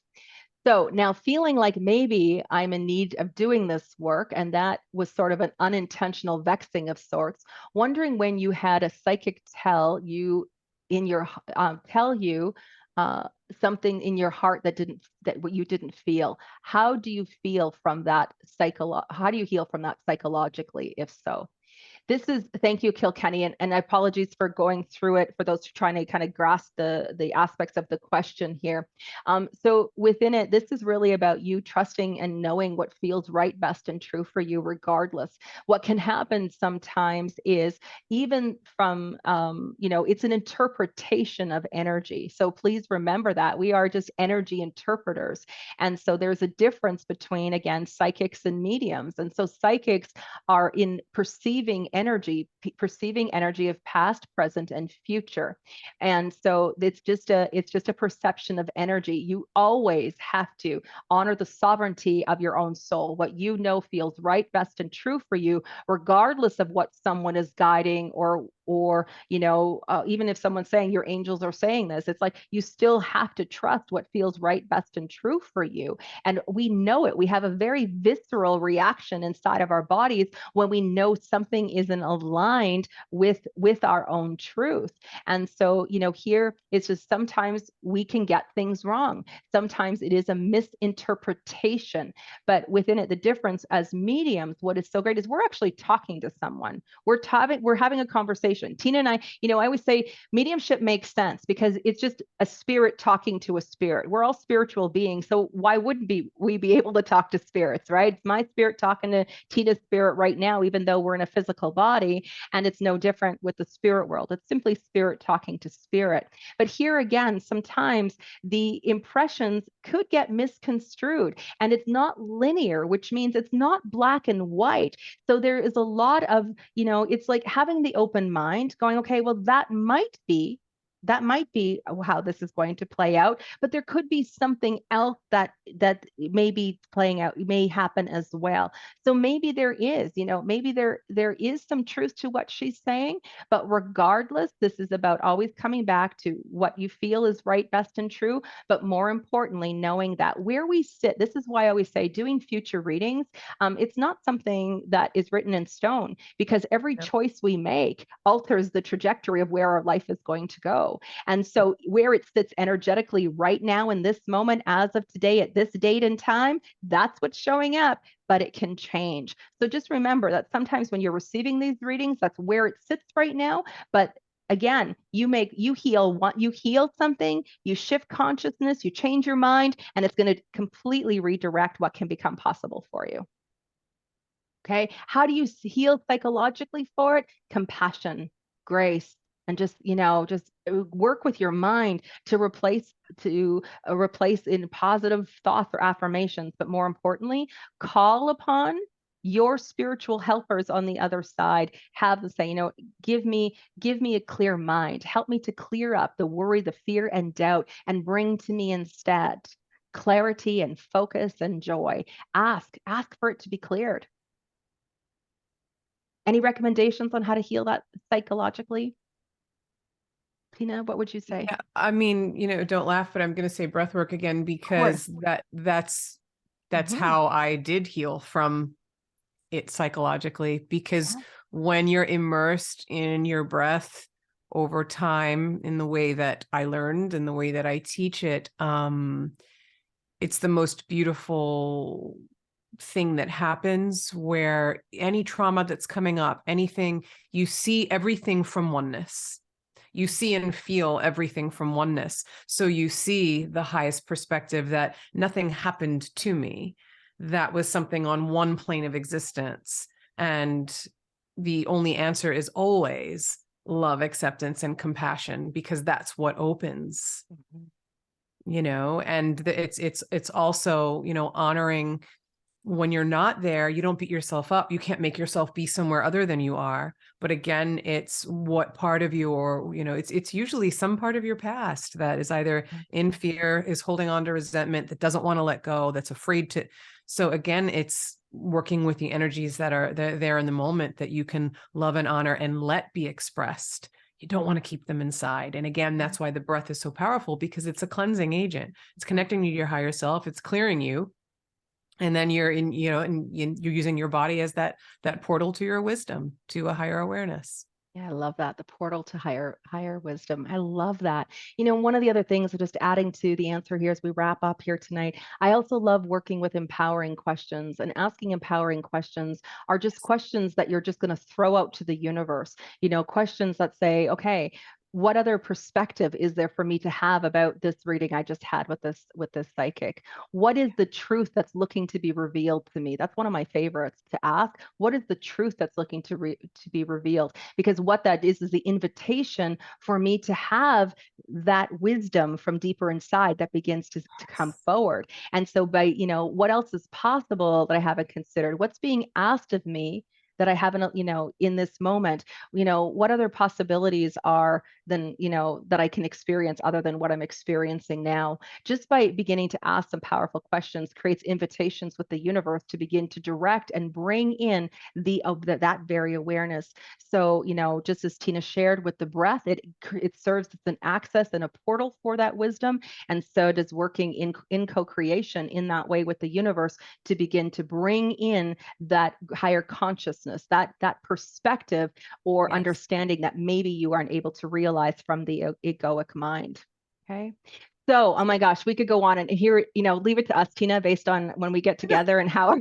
So now feeling like maybe I'm in need of doing this work, and that was sort of an unintentional vexing of sorts, wondering when you had a psychic tell you uh, something in your heart that what you didn't feel. How do you feel from that how do you heal from that psychologically, if so? Thank you, Kilkenny, and apologies for going through it for those trying to kind of grasp the aspects of the question here. So within it, this is really about you trusting and knowing what feels right, best, and true for you, regardless. What can happen sometimes is even from, it's an interpretation of energy. So please remember that we are just energy interpreters. And so there's a difference between, again, psychics and mediums. And so psychics are in perceiving energy of past, present, and future. And so it's just a perception of energy. You always have to honor the sovereignty of your own soul. What you know feels right, best, and true for you, regardless of what someone is guiding or even if someone's saying your angels are saying this, it's like you still have to trust what feels right, best, and true for you. And we know it. We have a very visceral reaction inside of our bodies when we know something isn't aligned with our own truth. And so, here it's just sometimes we can get things wrong. Sometimes it is a misinterpretation, but within it, the difference as mediums, what is so great is we're actually talking to someone. We're having a conversation. Tina and I always say mediumship makes sense because it's just a spirit talking to a spirit. We're all spiritual beings, so why wouldn't we be able to talk to spirits, right? It's my spirit talking to Tina's spirit right now, even though we're in a physical body. And it's no different with the spirit world. It's simply spirit talking to spirit. But here again, sometimes the impressions could get misconstrued, and it's not linear, which means it's not black and white. So there is a lot of, it's like having the open mind going, okay, well, that might be how this is going to play out, but there could be something else that may be playing out, may happen as well. So maybe maybe there is some truth to what she's saying, but regardless, this is about always coming back to what you feel is right, best, and true. But more importantly, knowing that where we sit, this is why I always say doing future readings, it's not something that is written in stone, because every choice we make alters the trajectory of where our life is going to go. And so where it sits energetically right now in this moment, as of today, at this date and time, that's what's showing up, but it can change. So just remember that sometimes when you're receiving these readings, that's where it sits right now. But again, you heal something, you shift consciousness, you change your mind, and it's going to completely redirect what can become possible for you. Okay. How do you heal psychologically for it? Compassion, grace, and just work with your mind to replace in positive thoughts or affirmations. But more importantly, call upon your spiritual helpers on the other side. Have them say, give me a clear mind. Help me to clear up the worry, the fear, and doubt, and bring to me instead clarity and focus and joy. Ask for it to be cleared. Any recommendations on how to heal that psychologically? Tina, what would you say? Yeah, I mean, don't laugh, but I'm going to say breath work again, because that's how I did heal from it psychologically. Because when you're immersed in your breath over time, in the way that I learned and the way that I teach it, it's the most beautiful thing that happens, where any trauma that's coming up, anything, you see everything from oneness. You see and feel everything from oneness. So you see the highest perspective, that nothing happened to me. That was something on one plane of existence. And the only answer is always love, acceptance, and compassion, because that's what opens, and it's also, honoring when you're not there. You don't beat yourself up. You can't make yourself be somewhere other than you are. But again, it's what part of you, or, it's usually some part of your past that is either in fear, is holding on to resentment, that doesn't want to let go, that's afraid to. So again, it's working with the energies that are there in the moment, that you can love and honor and let be expressed. You don't want to keep them inside. And again, that's why the breath is so powerful, because it's a cleansing agent. It's connecting you to your higher self. It's clearing you. And then you're you're using your body as that portal to your wisdom, to a higher awareness. Yeah, I love that. The portal to higher wisdom. I love that. One of the other things, just adding to the answer here as we wrap up here tonight, I also love working with empowering questions, and asking empowering questions are just questions that you're just going to throw out to the universe. Questions that say, okay, what other perspective is there for me to have about this reading I just had with this psychic? What is the truth that's looking to be revealed to me? That's one of my favorites to ask. What is the truth that's looking to be revealed? Because what that is the invitation for me to have that wisdom from deeper inside that begins to come forward. And so by, what else is possible that I haven't considered? What's being asked of me that I haven't, in this moment, what other possibilities are than, that I can experience other than what I'm experiencing now? Just by beginning to ask some powerful questions creates invitations with the universe to begin to direct and bring in that very awareness. So, just as Tina shared with the breath, it serves as an access and a portal for that wisdom. And so does working in co-creation in that way with the universe, to begin to bring in that higher consciousness, that perspective or understanding that maybe you aren't able to realize from the egoic mind. Okay. So, oh my gosh, we could go on and here, leave it to us, Tina, based on when we get together and how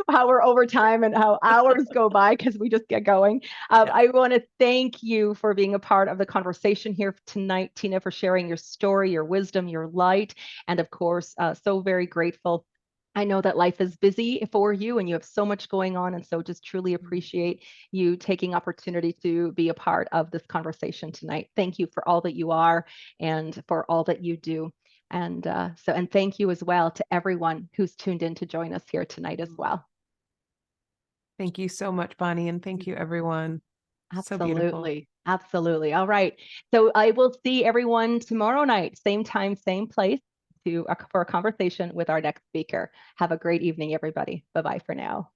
we're over time and how hours go by, because we just get going. I want to thank you for being a part of the conversation here tonight, Tina, for sharing your story, your wisdom, your light, and of course, so very grateful I know that life is busy for you and you have so much going on. And so just truly appreciate you taking opportunity to be a part of this conversation tonight. Thank you for all that you are and for all that you do. And thank you as well to everyone who's tuned in to join us here tonight as well. Thank you so much, Bonnie, and thank you, everyone. So beautiful. Absolutely. Absolutely. All right. So I will see everyone tomorrow night, same time, same place for a conversation with our next speaker. Have a great evening, everybody. Bye-bye for now.